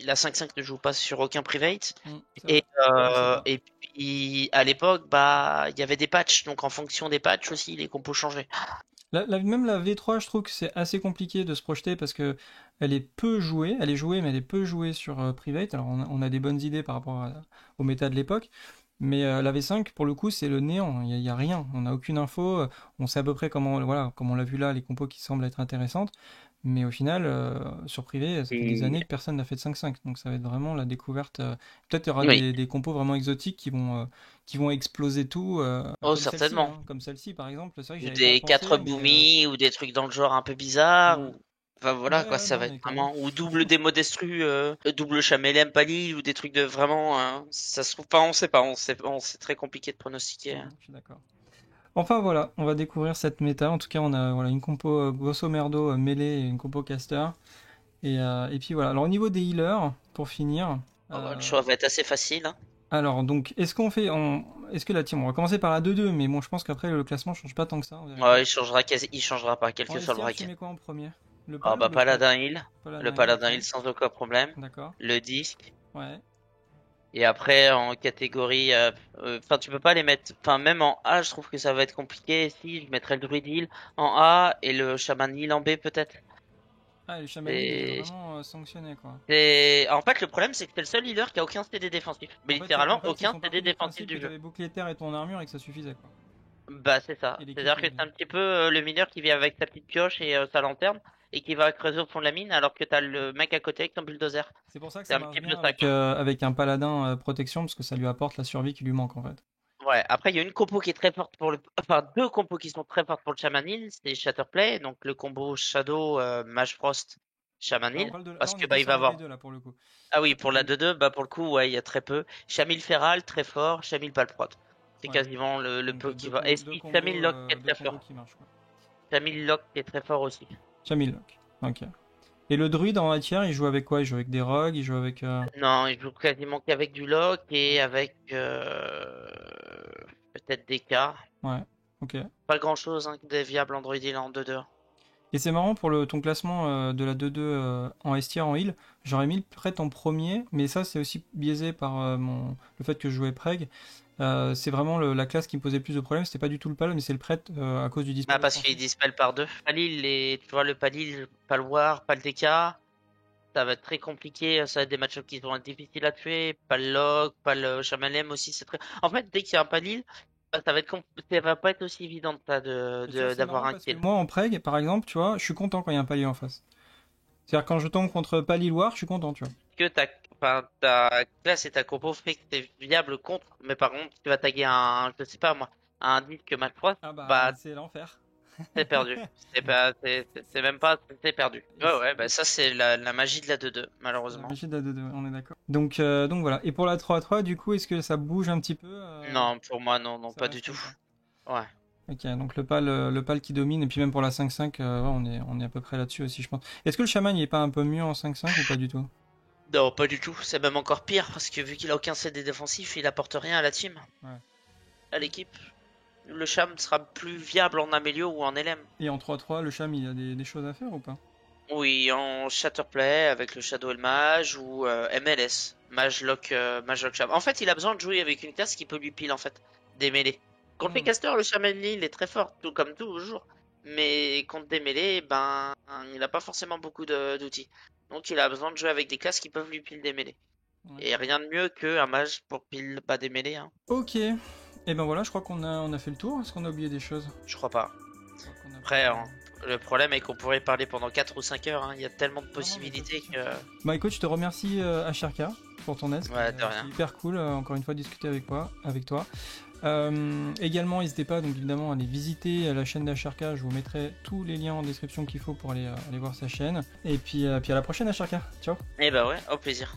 la 5-5 ne joue pas sur aucun private. c'est vrai. Et, Je sais pas. et puis, à l'époque, bah, il y avait des patchs. Donc, en fonction des patchs aussi, les compos changeaient. Même la V3, je trouve que c'est assez compliqué de se projeter parce que elle est peu jouée. Elle est jouée, mais elle est peu jouée sur Private. Alors on a des bonnes idées par rapport au méta de l'époque. Mais la V5, pour le coup, c'est le néant. Il y a rien. On n'a aucune info. On sait à peu près comment, voilà, comme on l'a vu là, les compos qui semblent être intéressantes. Mais au final, sur privé, ça fait des Et- années que personne n'a fait de 5-5. Donc ça va être vraiment la découverte. Peut-être il y aura Oui. des compos vraiment exotiques qui vont exploser tout, Oh, comme celle-ci, certainement. hein. Comme celle-ci, par exemple. C'est vrai que Ou j'avais pas des 4 pensé, mais boomies, ou des trucs dans le genre un peu bizarres. ouais, Ou... Enfin, voilà, ouais, quoi, ouais, ça non, va être mais carrément. vraiment. Ou double démo destru, double chamélem pali, ou des trucs de vraiment. Ça se trouve pas, on sait pas. C'est très compliqué de pronostiquer. Non, je suis d'accord. Enfin voilà, on va découvrir cette méta. En tout cas, on a voilà, une compo grosso merdo mêlée et une compo caster. Et puis voilà. Alors au niveau des healers, pour finir. Oh, bah, le euh, choix va être assez facile, hein. alors donc, est-ce que la team, on va commencer par la 2-2, mais bon, je pense qu'après le classement change pas tant que ça en vérité. Ouais, il changera pas, quel En que soit le STR, tu bracket. mets quoi en premier? Le Ah pal ou bah le prot? Paladin Heal, le Paladin heal, Paladin ok. Heal sans aucun problème, D'accord. le disque, Ouais. et après en catégorie, enfin tu peux pas les mettre, enfin même en A je trouve que ça va être compliqué, si je mettrais le Druid Heal en A et le Shaman Heal en B peut-être. Ah, le chamanil, il est Et vraiment sanctionné quoi. en fait le problème c'est que c'est le seul healer qui a aucun CD défensif, mais En littéralement fait, ils aucun sont CD partis du défensif principe que du tu jeu. avais bouclé terre et ton armure et que ça suffisait quoi. Bah c'est ça, Et l'équipe c'est-à-dire que les. c'est un petit peu le mineur qui vient avec sa petite pioche et sa lanterne et qui va creuser au fond de la mine alors que t'as le mec à côté avec son bulldozer. C'est pour ça que C'est ça un marche petit peu bien ça, avec, quoi. avec un paladin protection, parce que ça lui apporte la survie qui lui manque en fait. Ouais, après il y a une compo qui est très forte pour le, enfin deux compos qui sont très fortes pour le Shamanil, c'est Shatterplay, donc le combo Shadow Mage Frost Là, Shamanil, là, parce on que est que bah il sur va la avoir. V2 là pour le coup. Ah oui, Très très pour la peu. 2-2, bah pour le coup ouais il y a très peu. Shamil Feral très fort, Shamil Palprot, c'est Ouais. quasiment le Donc peu qui va. Et si Shamil Lock qui est deux très combos fort, qui marchent quoi. Shamil Lock qui est très fort aussi. Shamillock. Ok. Et le druide en matière, il joue avec quoi? Il joue avec des rogues, il joue avec. Non, il joue quasiment qu'avec du Lock Ouais. et avec peut-être des cas. Ouais. Ok. Pas grand chose hein, de viable Android il est en 2-2. Et c'est marrant pour ton classement de la 2-2 en S tier en heal. J'aurais mis le prêtre en premier, mais ça c'est aussi biaisé par le fait que je jouais Preg. C'est vraiment la classe qui me posait plus de problèmes. C'était pas du tout le pal, mais c'est le prêtre à cause du Ah, dispel parce qu'il offensif. dispel par deux. Palil, tu vois, le Palil, pas le War, pas le DK, ça va être très compliqué. Ça va être des match qui vont être difficiles à tuer. Pas le Log, pas le Shaman aussi, c'est très. En fait, dès qu'il y a un Palil, bah, ça va être ça va pas être aussi évident ça, Et tu vois, c'est d'avoir marrant un parce que kill. moi en Preg, par exemple, tu vois, je suis content quand il y a un palier en face. C'est-à-dire quand je tombe contre Palil War, je suis content, tu vois. Que enfin, ta classe et ta compo fait que c'est viable contre, mais par contre, tu vas taguer je sais pas moi, un disque Malfrost, Ah bah bah, c'est l'enfer. c'est perdu. C'est pas, c'est même pas, c'est perdu. Et Ouais, ouais, bah ça c'est la magie de la 2-2, c'est la malheureusement. magie de la 2-2, on est d'accord. Donc voilà. Et pour la 3-3, du coup, est-ce que ça bouge un petit peu Non, pour moi, non, non, Ça pas du reste tout. comme ça. Ouais. Ok, donc le pal qui domine, et puis même pour la 5-5, ouais, on est à peu près là-dessus aussi, je pense. Est-ce que le chaman, il est pas un peu mieux en 5-5 ou pas du tout? Non, pas du tout. C'est même encore pire parce que vu qu'il a aucun CD défensif, il apporte rien à la team, Ouais. à l'équipe. Le Cham sera plus viable en Amélio ou en LM. Et en 3-3, le cham, il a des choses à faire ou pas? Oui, en Shatterplay avec le Shadow et le Mage ou MLS, Mage Lock Cham. En fait, il a besoin de jouer avec une classe qui peut lui pile en fait des mêlées. Contre les Hmm. casters, le Shaman Lee, il est très fort, tout comme toujours. Mais contre des mêlées, ben, il n'a pas forcément beaucoup d'outils. Donc, il a besoin de jouer avec des classes qui peuvent lui pile des mêlées. Ouais, Et je vois. rien de mieux qu'un mage pour pile pas des mêlées, hein. Ok, et ben voilà, je crois on a fait le tour. Est-ce qu'on a oublié des choses? Je crois pas. Je crois qu'on a Après, pas- hein, le problème est qu'on pourrait parler pendant 4 ou 5 heures, hein. Il y a tellement de Non, non, mais ça, c'est possibilités sûr. que. Bah écoute, je te remercie HRK pour ton aide, Ouais, de c'est rien. hyper cool, encore une fois, de discuter avec toi. Également, n'hésitez pas, donc évidemment, à aller visiter la chaîne d'HRK. Je vous mettrai tous les liens en description qu'il faut pour aller voir sa chaîne. Et puis à la prochaine HRK. Ciao. Et bah ouais, au plaisir.